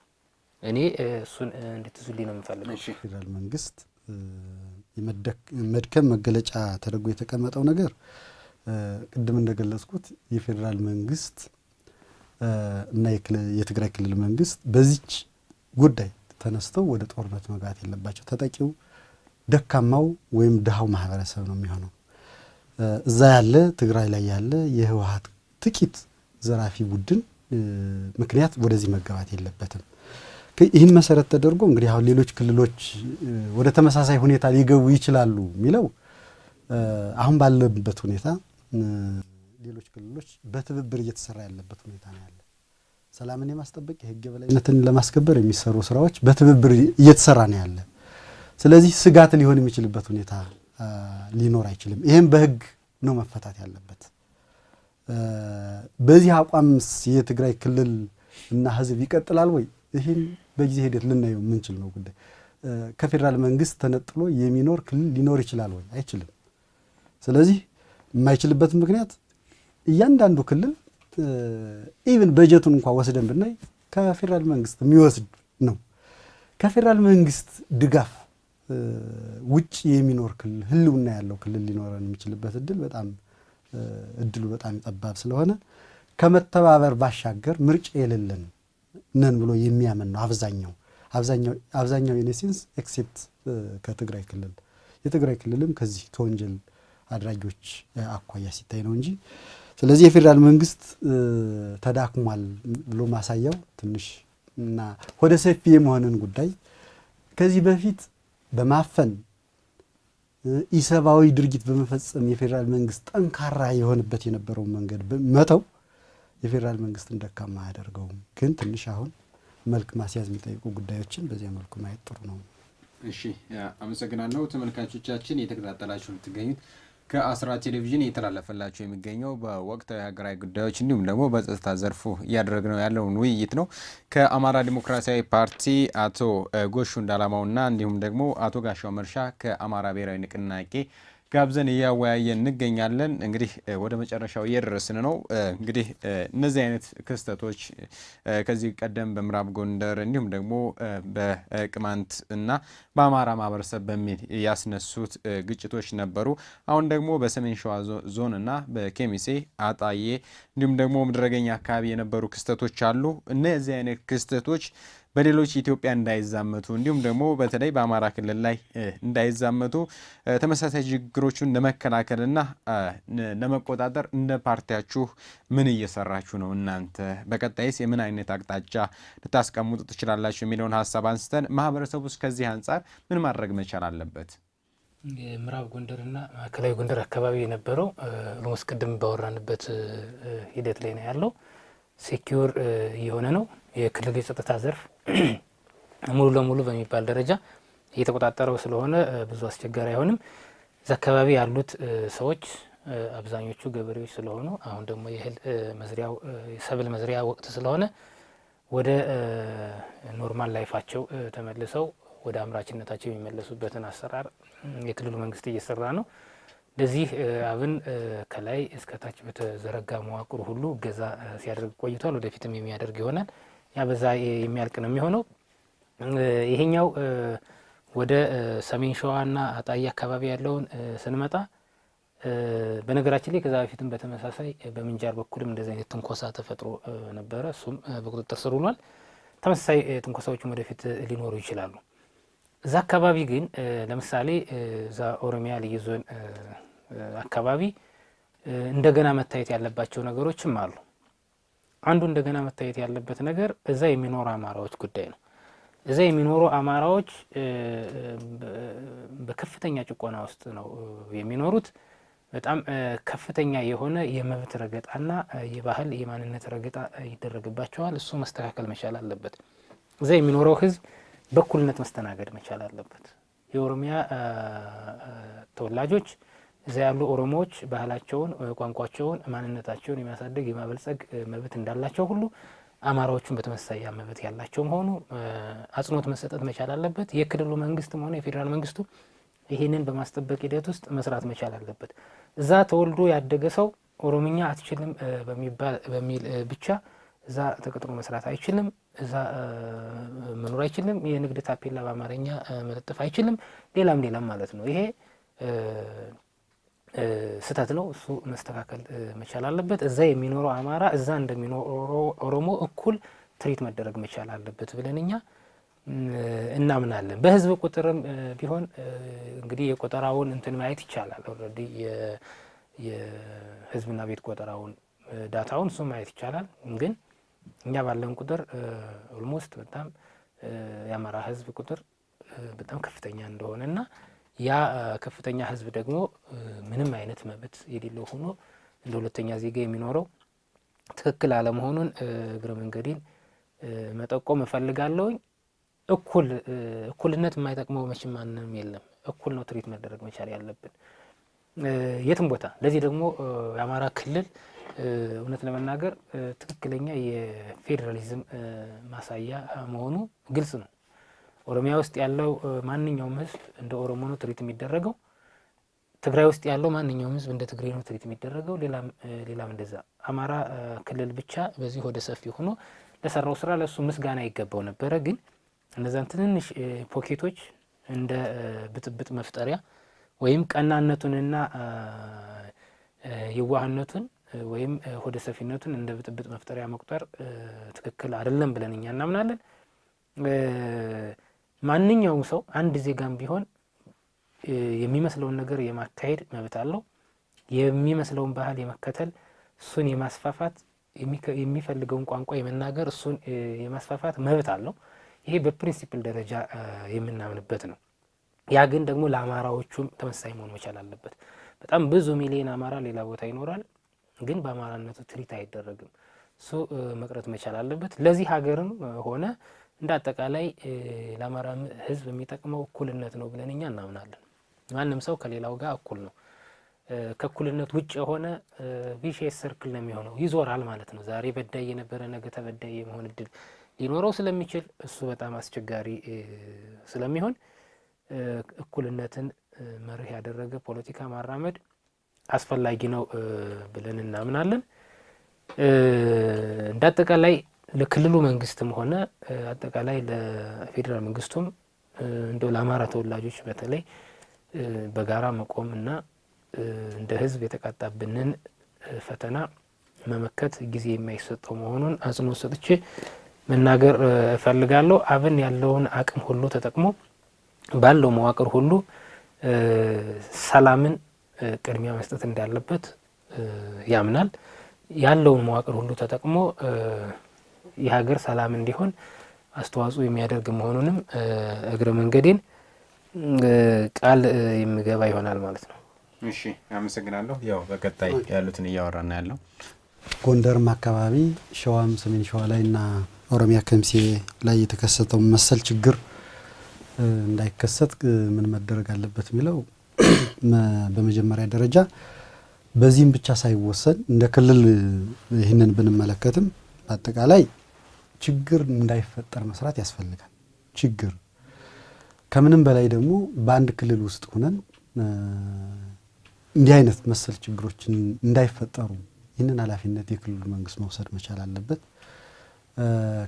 እኔ እሱን እንድትዙልኝ ነው የምፈልገው። ፌዴራል መንግስት መድከም መገለጫ ተደርጎ የተቀመጠው ነገር ቅድም እንደገለጽኩት የፌዴራል መንግስት እና የትግራይ ክልል መንግስት በዚች ጉዳይ ተነስተው ወደ ጦርነት መግባት የለባቸው። ተጠቂው ደካማው ወይም ድሃው ማህበረሰብ ነው የሚሆነው። እዛ ያለ ትግራይ ላይ ያለ የህወሓት ጥቂት ዘራፊ ቡድን ምክንያት ወደዚህ መገባት የለበትም። ይህን መሰረት ተደርጎ እንግዲህ አሁን ሌሎች ክልሎች ወደ ተመሳሳይ ሁኔታ ሊገቡ ይችላሉ የሚለው አሁን ባለበት ሁኔታ ሌሎች ክልሎች በትብብር እየተሰራ ያለበት ሁኔታ ነው ያለ። ሰላምን የማስጠበቅ የህግ የበላይነትን ለማስከበር የሚሰሩ ስራዎች በትብብር እየተሰራ ነው ያለ። ስለዚህ ስጋት ሊሆን የሚችልበት ሁኔታ ሊኖር አይችልም። ይሄም በህግ ነው መፈታት ያለበት። በዚህ አቋምስ የትግራይ ክልል እና ህዝብ ይቀጥላል ወይ? ይህን በጊዜ ሂደት ልናየው የምንችል ነው ጉዳይ። ከፌዴራል መንግስት ተነጥሎ የሚኖር ክልል ሊኖር ይችላል ወይ? አይችልም። ስለዚህ የማይችልበት ምክንያት እያንዳንዱ ክልል ኢቭን በጀቱን እንኳን ወስደን ብናይ ከፌዴራል መንግስት የሚወስድ ነው። ከፌዴራል መንግስት ድጋፍ ውጭ የሚኖር ክልል ህልውና ያለው ክልል ሊኖረን የሚችልበት እድሉ በጣም ጠባብ ስለሆነ ከመተባበር ባሻገር ምርጫ የሌለን ነን ብሎ የሚያምን ነው አብዛኛው ኢኔሴንስ ኤክሴፕት ከትግራይ ክልል። የትግራይ ክልልም ከዚህ ከወንጀል አድራጊዎች አኳያ ሲታይ ነው እንጂ። ስለዚህ የፌዴራል መንግስት ተዳክሟል ብሎ ማሳያው ትንሽ እና ወደ ሰፊ የመሆንን ጉዳይ ከዚህ በፊት በማፈን ኢሰብአዊ ድርጊት በመፈጸም የፌዴራል መንግስት ጠንካራ የሆነበት የነበረውን መንገድ መተው የፌዴራል መንግስትን ደካማ አያደርገውም። ግን ትንሽ አሁን መልክ ማስያዝ የሚጠይቁ ጉዳዮችን በዚያ መልኩ ማየት ጥሩ ነው። እሺ፣ አመሰግናለሁ። ተመልካቾቻችን እየተከታተላችሁ የምትገኙት ከአስራት ቴሌቪዥን እየተላለፈላችሁ የሚገኘው በወቅታዊ ሀገራዊ ጉዳዮች እንዲሁም ደግሞ በጸጥታ ዘርፉ እያደረግነው ያለውን ውይይት ነው። ከአማራ ዲሞክራሲያዊ ፓርቲ አቶ ጎሹ እንዳላማውና እንዲሁም ደግሞ አቶ ጋሻው መርሻ ከአማራ ብሔራዊ ንቅናቄ ጋብዘን እያወያየን እንገኛለን። እንግዲህ ወደ መጨረሻው እየደረስን ነው። እንግዲህ እነዚህ አይነት ክስተቶች ከዚህ ቀደም በምዕራብ ጎንደር እንዲሁም ደግሞ በቅማንት እና በአማራ ማህበረሰብ በሚል ያስነሱት ግጭቶች ነበሩ። አሁን ደግሞ በሰሜን ሸዋ ዞን እና በኬሚሴ አጣዬ እንዲሁም ደግሞ ምድረገኛ አካባቢ የነበሩ ክስተቶች አሉ። እነዚህ አይነት ክስተቶች በሌሎች ኢትዮጵያ እንዳይዛመቱ እንዲሁም ደግሞ በተለይ በአማራ ክልል ላይ እንዳይዛመቱ ተመሳሳይ ችግሮችን ለመከላከልና ለመቆጣጠር እንደ ፓርቲያችሁ ምን እየሰራችሁ ነው? እናንተ በቀጣይስ የምን አይነት አቅጣጫ ልታስቀምጡ ትችላላችሁ የሚለውን ሀሳብ አንስተን ማህበረሰቡ ውስጥ ከዚህ አንጻር ምን ማድረግ መቻል አለበት? የምዕራብ ጎንደርና ማዕከላዊ ጎንደር አካባቢ የነበረው ሎስ ቅድም ባወራንበት ሂደት ላይ ነው ያለው። ሴኪዩር እየሆነ ነው። የክልል የጸጥታ ዘርፍ ሙሉ ለሙሉ በሚባል ደረጃ እየተቆጣጠረው ስለሆነ ብዙ አስቸጋሪ አይሆንም። እዚ አካባቢ ያሉት ሰዎች አብዛኞቹ ገበሬዎች ስለሆኑ አሁን ደግሞ የእህል መዝሪያው የሰብል መዝሪያ ወቅት ስለሆነ ወደ ኖርማል ላይፋቸው ተመልሰው ወደ አምራችነታቸው የሚመለሱበትን አሰራር የክልሉ መንግስት እየሰራ ነው። ለዚህ አብን ከላይ እስከታች በተዘረጋ መዋቅር ሁሉ እገዛ ሲያደርግ ቆይቷል። ወደፊትም የሚያደርግ ይሆናል። ያ በዛ የሚያልቅ ነው የሚሆነው። ይሄኛው ወደ ሰሜን ሸዋና አጣዬ አካባቢ ያለውን ስንመጣ በነገራችን ላይ ከዛ በፊትም በተመሳሳይ በምንጃር በኩልም እንደዚህ አይነት ትንኮሳ ተፈጥሮ ነበረ። እሱም በቁጥጥር ስር ውሏል። ተመሳሳይ ትንኮሳዎችም ወደፊት ሊኖሩ ይችላሉ። እዛ አካባቢ ግን ለምሳሌ እዛ ኦሮሚያ ልዩ ዞን አካባቢ እንደገና መታየት ያለባቸው ነገሮችም አሉ። አንዱ እንደገና መታየት ያለበት ነገር እዛ የሚኖሩ አማራዎች ጉዳይ ነው። እዛ የሚኖሩ አማራዎች በከፍተኛ ጭቆና ውስጥ ነው የሚኖሩት። በጣም ከፍተኛ የሆነ የመብት ረገጣና የባህል የማንነት ረገጣ ይደረግባቸዋል። እሱ መስተካከል መቻል አለበት። እዛ የሚኖረው ህዝብ በእኩልነት መስተናገድ መቻል አለበት። የኦሮሚያ ተወላጆች እዛ ያሉ ኦሮሞዎች ባህላቸውን፣ ቋንቋቸውን፣ ማንነታቸውን የሚያሳድግ የማበልጸግ መብት እንዳላቸው ሁሉ አማራዎቹን በተመሳሳይ መብት ያላቸው መሆኑ አጽንኦት መሰጠት መቻል አለበት። የክልሉ መንግስትም ሆነ የፌዴራል መንግስቱ ይህንን በማስጠበቅ ሂደት ውስጥ መስራት መቻል አለበት። እዛ ተወልዶ ያደገ ሰው ኦሮምኛ አትችልም በሚል ብቻ እዛ ተቀጥሮ መስራት አይችልም። እዛ መኖር አይችልም። የንግድ ታፔላ በአማርኛ መለጠፍ አይችልም። ሌላም ማለት ነው። ይሄ ስህተት ነው። እሱ መስተካከል መቻል አለበት። እዛ የሚኖረው አማራ እዛ እንደሚኖረው ኦሮሞ እኩል ትሪት መደረግ መቻል አለበት ብለን እኛ እናምናለን። በህዝብ ቁጥርም ቢሆን እንግዲህ የቆጠራውን እንትን ማየት ይቻላል። ኦልሬዲ የህዝብና ቤት ቆጠራውን ዳታውን እሱ ማየት ይቻላል። ግን እኛ ባለን ቁጥር ኦልሞስት በጣም የአማራ ህዝብ ቁጥር በጣም ከፍተኛ እንደሆነና ያ ከፍተኛ ህዝብ ደግሞ ምንም አይነት መብት የሌለው ሆኖ እንደ ሁለተኛ ዜጋ የሚኖረው ትክክል አለመሆኑን እግረ መንገዴን መጠቆም እፈልጋለሁ። እኩልነት የማይጠቅመው መቼም ማንም የለም። እኩል ነው ትሪት መደረግ መቻል ያለብን የትም ቦታ። ለዚህ ደግሞ የአማራ ክልል እውነት ለመናገር ትክክለኛ የፌዴራሊዝም ማሳያ መሆኑ ግልጽ ነው። ኦሮሚያ ውስጥ ያለው ማንኛውም ህዝብ እንደ ኦሮሞ ነው ትሪት የሚደረገው። ትግራይ ውስጥ ያለው ማንኛውም ህዝብ እንደ ትግሬ ነው ትሪት የሚደረገው። ሌላም እንደዛ። አማራ ክልል ብቻ በዚህ ወደ ሰፊ ሆኖ ለሰራው ስራ ለሱ ምስጋና ይገባው ነበረ። ግን እነዛን ትንንሽ ፖኬቶች እንደ ብጥብጥ መፍጠሪያ ወይም ቀናነቱንና የዋህነቱን ወይም ሆደ ሰፊነቱን እንደ ብጥብጥ መፍጠሪያ መቁጠር ትክክል አይደለም ብለን እኛ እናምናለን። ማንኛውም ሰው አንድ ዜጋም ቢሆን የሚመስለውን ነገር የማካሄድ መብት አለው። የሚመስለውን ባህል የመከተል እሱን የማስፋፋት የሚፈልገውን ቋንቋ የመናገር እሱን የማስፋፋት መብት አለው። ይሄ በፕሪንሲፕል ደረጃ የምናምንበት ነው። ያ ግን ደግሞ ለአማራዎቹም ተመሳሳይ መሆን መቻል አለበት። በጣም ብዙ ሚሊዮን አማራ ሌላ ቦታ ይኖራል፣ ግን በአማራነቱ ትሪት አይደረግም። እሱ መቅረት መቻል አለበት። ለዚህ ሀገርም ሆነ እንደ አጠቃላይ ለአማራ ህዝብ የሚጠቅመው እኩልነት ነው ብለን እኛ እናምናለን። ማንም ሰው ከሌላው ጋር እኩል ነው። ከእኩልነት ውጭ የሆነ ቪሼስ ሰርክል ነው የሚሆነው፣ ይዞራል ማለት ነው። ዛሬ በዳይ የነበረ ነገ ተበዳይ የመሆን እድል ሊኖረው ስለሚችል እሱ በጣም አስቸጋሪ ስለሚሆን እኩልነትን መርህ ያደረገ ፖለቲካ ማራመድ አስፈላጊ ነው ብለን እናምናለን። እንደ አጠቃላይ ለክልሉ መንግስትም ሆነ አጠቃላይ ለፌዴራል መንግስቱም እንደው ለአማራ ተወላጆች በተለይ በጋራ መቆም እና እንደ ህዝብ የተቃጣብንን ፈተና መመከት ጊዜ የማይሰጠው መሆኑን አጽንኦት ሰጥቼ መናገር እፈልጋለሁ። አብን ያለውን አቅም ሁሉ ተጠቅሞ ባለው መዋቅር ሁሉ ሰላምን ቅድሚያ መስጠት እንዳለበት ያምናል። ያለውን መዋቅር ሁሉ ተጠቅሞ የሀገር ሰላም እንዲሆን አስተዋጽኦ የሚያደርግ መሆኑንም እግረ መንገዴን ቃል የሚገባ ይሆናል ማለት ነው። እሺ አመሰግናለሁ። ያው በቀጣይ ያሉትን እያወራና ያለው ጎንደርም አካባቢ ሸዋም ሰሜን ሸዋ ላይና ኦሮሚያ ከሚሴ ላይ የተከሰተው መሰል ችግር እንዳይከሰት ምን መደረግ አለበት የሚለው በመጀመሪያ ደረጃ በዚህም ብቻ ሳይወሰን እንደ ክልል ይህንን ብንመለከትም በአጠቃላይ ችግር እንዳይፈጠር መስራት ያስፈልጋል። ችግር ከምንም በላይ ደግሞ በአንድ ክልል ውስጥ ሆነን እንዲህ አይነት መሰል ችግሮችን እንዳይፈጠሩ ይህንን ኃላፊነት የክልሉ መንግስት መውሰድ መቻል አለበት።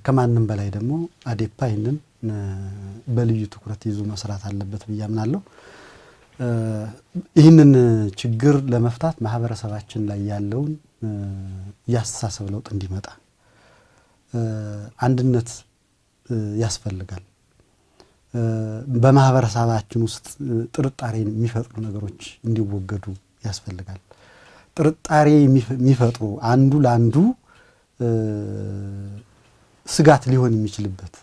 ከማንም በላይ ደግሞ አዴፓ ይህንን በልዩ ትኩረት ይዞ መስራት አለበት ብዬ አምናለሁ። ይህንን ችግር ለመፍታት ማህበረሰባችን ላይ ያለውን ያስተሳሰብ ለውጥ እንዲመጣ አንድነት ያስፈልጋል። በማህበረሰባችን ውስጥ ጥርጣሬን የሚፈጥሩ ነገሮች እንዲወገዱ ያስፈልጋል። ጥርጣሬ የሚፈጥሩ አንዱ ለአንዱ ስጋት ሊሆን የሚችልበት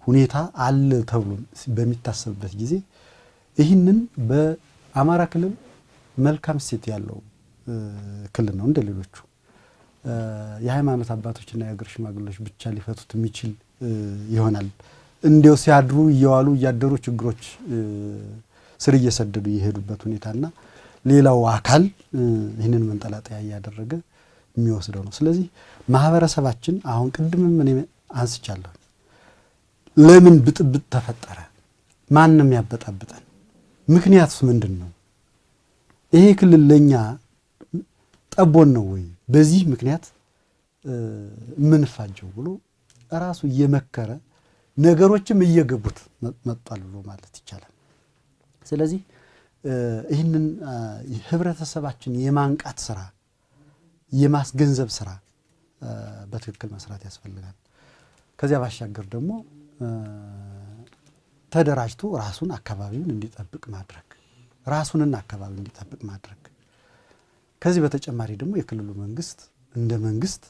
ሁኔታ አለ ተብሎ በሚታሰብበት ጊዜ ይህንን በአማራ ክልል መልካም እሴት ያለው ክልል ነው። እንደ ሌሎቹ የሃይማኖት አባቶችና የሀገር ሽማግሌዎች ብቻ ሊፈቱት የሚችል ይሆናል። እንዲያው ሲያድሩ እየዋሉ እያደሩ ችግሮች ስር እየሰደዱ የሄዱበት ሁኔታና ሌላው አካል ይህንን መንጠላጠያ እያደረገ የሚወስደው ነው። ስለዚህ ማህበረሰባችን አሁን ቅድምም እኔ አንስቻለሁ፣ ለምን ብጥብጥ ተፈጠረ? ማንም ያበጣብጠን? ምክንያቱስ ምንድን ነው? ይሄ ክልል ለኛ ጠቦን ነው ወይ በዚህ ምክንያት ምንፋጀው ብሎ ራሱ እየመከረ ነገሮችም እየገቡት መጥቷል ብሎ ማለት ይቻላል። ስለዚህ ይህንን ህብረተሰባችን የማንቃት ስራ የማስገንዘብ ስራ በትክክል መስራት ያስፈልጋል። ከዚያ ባሻገር ደግሞ ተደራጅቶ ራሱን አካባቢውን እንዲጠብቅ ማድረግ፣ ራሱንና አካባቢውን እንዲጠብቅ ማድረግ። ከዚህ በተጨማሪ ደግሞ የክልሉ መንግስት እንደ መንግስት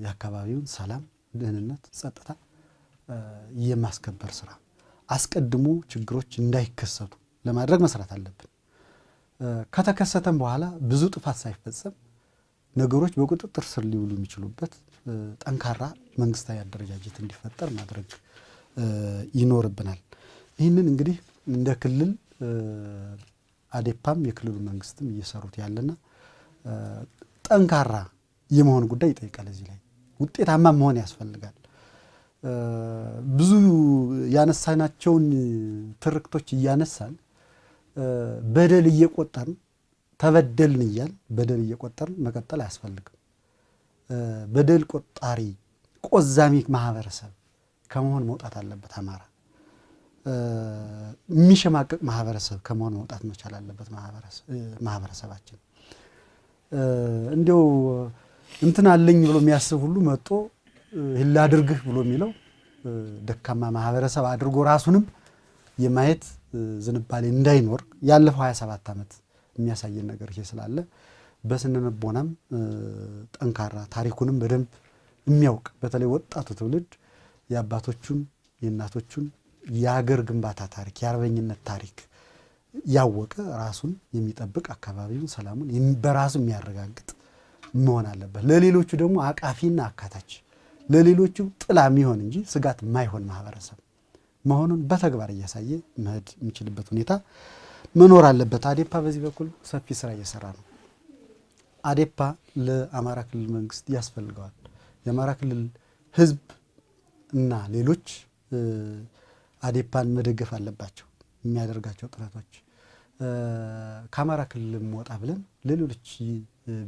የአካባቢውን ሰላም፣ ደህንነት፣ ጸጥታ የማስከበር ስራ አስቀድሞ ችግሮች እንዳይከሰቱ ለማድረግ መስራት አለብን። ከተከሰተም በኋላ ብዙ ጥፋት ሳይፈጸም ነገሮች በቁጥጥር ስር ሊውሉ የሚችሉበት ጠንካራ መንግስታዊ አደረጃጀት እንዲፈጠር ማድረግ ይኖርብናል። ይህንን እንግዲህ እንደ ክልል አዴፓም የክልሉ መንግስትም እየሰሩት ያለና ጠንካራ የመሆን ጉዳይ ይጠይቃል። እዚህ ላይ ውጤታማ መሆን ያስፈልጋል። ብዙ ያነሳናቸውን ትርክቶች እያነሳን በደል እየቆጠርን ተበደልን እያል በደል እየቆጠርን መቀጠል አያስፈልግም። በደል ቆጣሪ ቆዛሚ ማህበረሰብ ከመሆን መውጣት አለበት። አማራ የሚሸማቀቅ ማህበረሰብ ከመሆን መውጣት መቻል አለበት። ማህበረሰባችን እንዲያው እንትን አለኝ ብሎ የሚያስብ ሁሉ መጥቶ ይህን ላድርግህ ብሎ የሚለው ደካማ ማህበረሰብ አድርጎ ራሱንም የማየት ዝንባሌ እንዳይኖር ያለፈው 27 ዓመት የሚያሳየን ነገር ይሄ ስላለ በስነ ልቦናም ጠንካራ ታሪኩንም በደንብ የሚያውቅ በተለይ ወጣቱ ትውልድ የአባቶቹን የእናቶቹን የሀገር ግንባታ ታሪክ የአርበኝነት ታሪክ ያወቀ ራሱን የሚጠብቅ አካባቢውን ሰላሙን በራሱ የሚያረጋግጥ መሆን አለበት። ለሌሎቹ ደግሞ አቃፊና አካታች ለሌሎቹ ጥላ የሚሆን እንጂ ስጋት የማይሆን ማህበረሰብ መሆኑን በተግባር እያሳየ መሄድ የሚችልበት ሁኔታ መኖር አለበት። አዴፓ በዚህ በኩል ሰፊ ስራ እየሰራ ነው። አዴፓ ለአማራ ክልል መንግስት ያስፈልገዋል። የአማራ ክልል ህዝብ እና ሌሎች አዴፓን መደገፍ አለባቸው። የሚያደርጋቸው ጥረቶች ከአማራ ክልል ወጣ ብለን ለሌሎች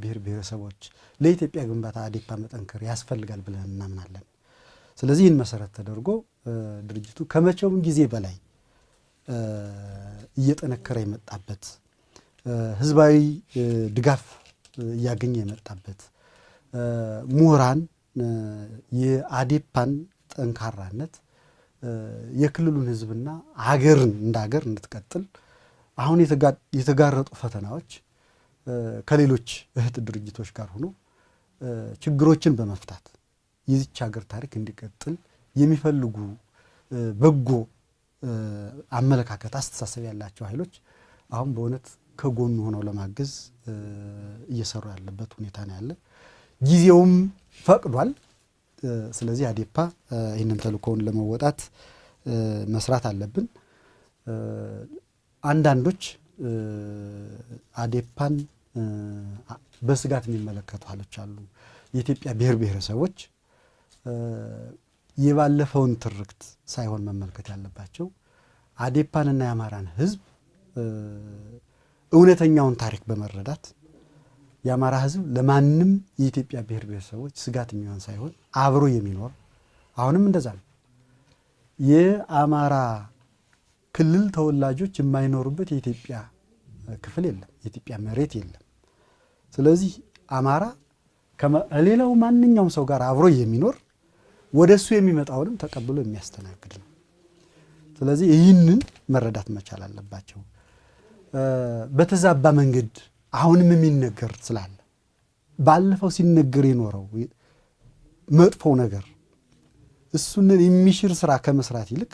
ብሔር ብሔረሰቦች ለኢትዮጵያ ግንባታ አዴፓ መጠንከር ያስፈልጋል ብለን እናምናለን። ስለዚህ ይህን መሰረት ተደርጎ ድርጅቱ ከመቼውም ጊዜ በላይ እየጠነከረ የመጣበት ህዝባዊ ድጋፍ እያገኘ የመጣበት ምሁራን የአዴፓን ጠንካራነት የክልሉን ህዝብና ሀገርን እንደ ሀገር እንድትቀጥል አሁን የተጋረጡ ፈተናዎች ከሌሎች እህት ድርጅቶች ጋር ሆኖ ችግሮችን በመፍታት የዚች ሀገር ታሪክ እንዲቀጥል የሚፈልጉ በጎ አመለካከት አስተሳሰብ ያላቸው ኃይሎች አሁን በእውነት ከጎኑ ሆነው ለማገዝ እየሰሩ ያለበት ሁኔታ ነው ያለ። ጊዜውም ፈቅዷል። ስለዚህ አዴፓ ይህንን ተልእኮውን ለመወጣት መስራት አለብን። አንዳንዶች አዴፓን በስጋት የሚመለከቱ ኃይሎች አሉ። የኢትዮጵያ ብሔር ብሔረሰቦች የባለፈውን ትርክት ሳይሆን መመልከት ያለባቸው አዴፓንና የአማራን ህዝብ እውነተኛውን ታሪክ በመረዳት የአማራ ህዝብ ለማንም የኢትዮጵያ ብሔር ብሔረሰቦች ስጋት የሚሆን ሳይሆን አብሮ የሚኖር አሁንም እንደዛ ነው። የአማራ ክልል ተወላጆች የማይኖሩበት የኢትዮጵያ ክፍል የለም፣ የኢትዮጵያ መሬት የለም። ስለዚህ አማራ ከሌላው ማንኛውም ሰው ጋር አብሮ የሚኖር ወደሱ የሚመጣውንም ተቀብሎ የሚያስተናግድ ነው። ስለዚህ ይህንን መረዳት መቻል አለባቸው። በተዛባ መንገድ አሁንም የሚነገር ስላለ ባለፈው ሲነገር የኖረው መጥፎው ነገር እሱንን የሚሽር ስራ ከመስራት ይልቅ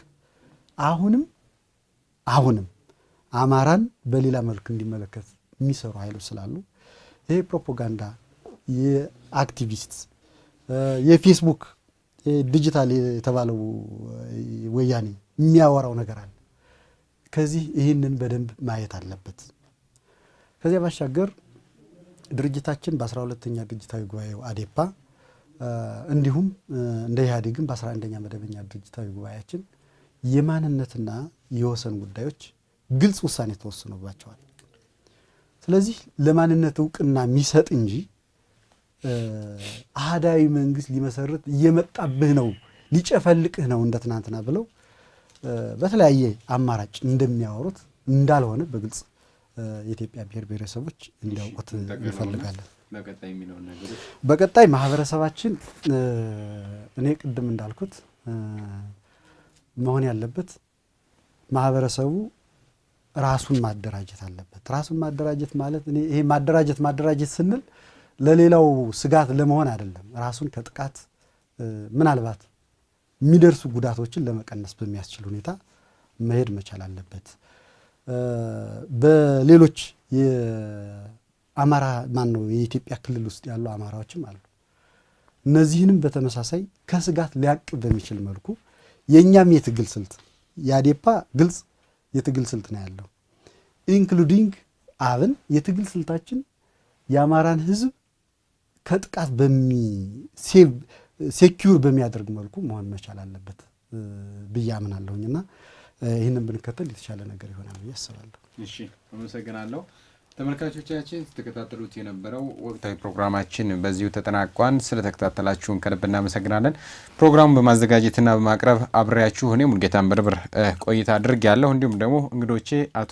አሁንም አማራን በሌላ መልክ እንዲመለከት የሚሰሩ ኃይሎች ስላሉ ይሄ ፕሮፓጋንዳ የአክቲቪስት የፌስቡክ ዲጂታል የተባለው ወያኔ የሚያወራው ነገር አለ። ከዚህ ይህንን በደንብ ማየት አለበት። ከዚያ ባሻገር ድርጅታችን በ12ኛ ድርጅታዊ ጉባኤው አዴፓ እንዲሁም እንደ ኢህአዴግም በ11ኛ መደበኛ ድርጅታዊ ጉባኤያችን የማንነትና የወሰን ጉዳዮች ግልጽ ውሳኔ ተወስኖባቸዋል። ስለዚህ ለማንነት እውቅና የሚሰጥ እንጂ አህዳዊ መንግስት ሊመሰርት እየመጣብህ ነው ሊጨፈልቅህ ነው እንደ ትናንትና ብለው በተለያየ አማራጭ እንደሚያወሩት እንዳልሆነ በግልጽ የኢትዮጵያ ብሔር ብሔረሰቦች እንዲያውቁት እንፈልጋለን። በቀጣይ ማህበረሰባችን እኔ ቅድም እንዳልኩት መሆን ያለበት ማህበረሰቡ ራሱን ማደራጀት አለበት። ራሱን ማደራጀት ማለት ይሄ ማደራጀት ስንል ለሌላው ስጋት ለመሆን አይደለም። ራሱን ከጥቃት ምናልባት የሚደርሱ ጉዳቶችን ለመቀነስ በሚያስችል ሁኔታ መሄድ መቻል አለበት። በሌሎች የአማራ የኢትዮጵያ ክልል ውስጥ ያሉ አማራዎችም አሉ። እነዚህንም በተመሳሳይ ከስጋት ሊያቅብ በሚችል መልኩ የእኛም የትግል ስልት የአዴፓ ግልጽ የትግል ስልት ነው ያለው። ኢንክሉዲንግ አብን የትግል ስልታችን የአማራን ህዝብ ከጥቃት ሴኪዩር በሚያደርግ መልኩ መሆን መቻል አለበት ብዬ አምናለሁኝና ይህንን ብንከተል የተሻለ ነገር ይሆናል ብዬ አስባለሁ። እሺ፣ አመሰግናለሁ። ተመልካቾቻችን ስትከታተሉት የነበረው ወቅታዊ ፕሮግራማችን በዚሁ ተጠናቋል። ስለተከታተላችሁን ከልብ እናመሰግናለን። ፕሮግራሙን በማዘጋጀትና በማቅረብ አብሬያችሁ እኔ ሙሉጌታ በርብር ቆይታ አድርጌያለሁ። እንዲሁም ደግሞ እንግዶቼ አቶ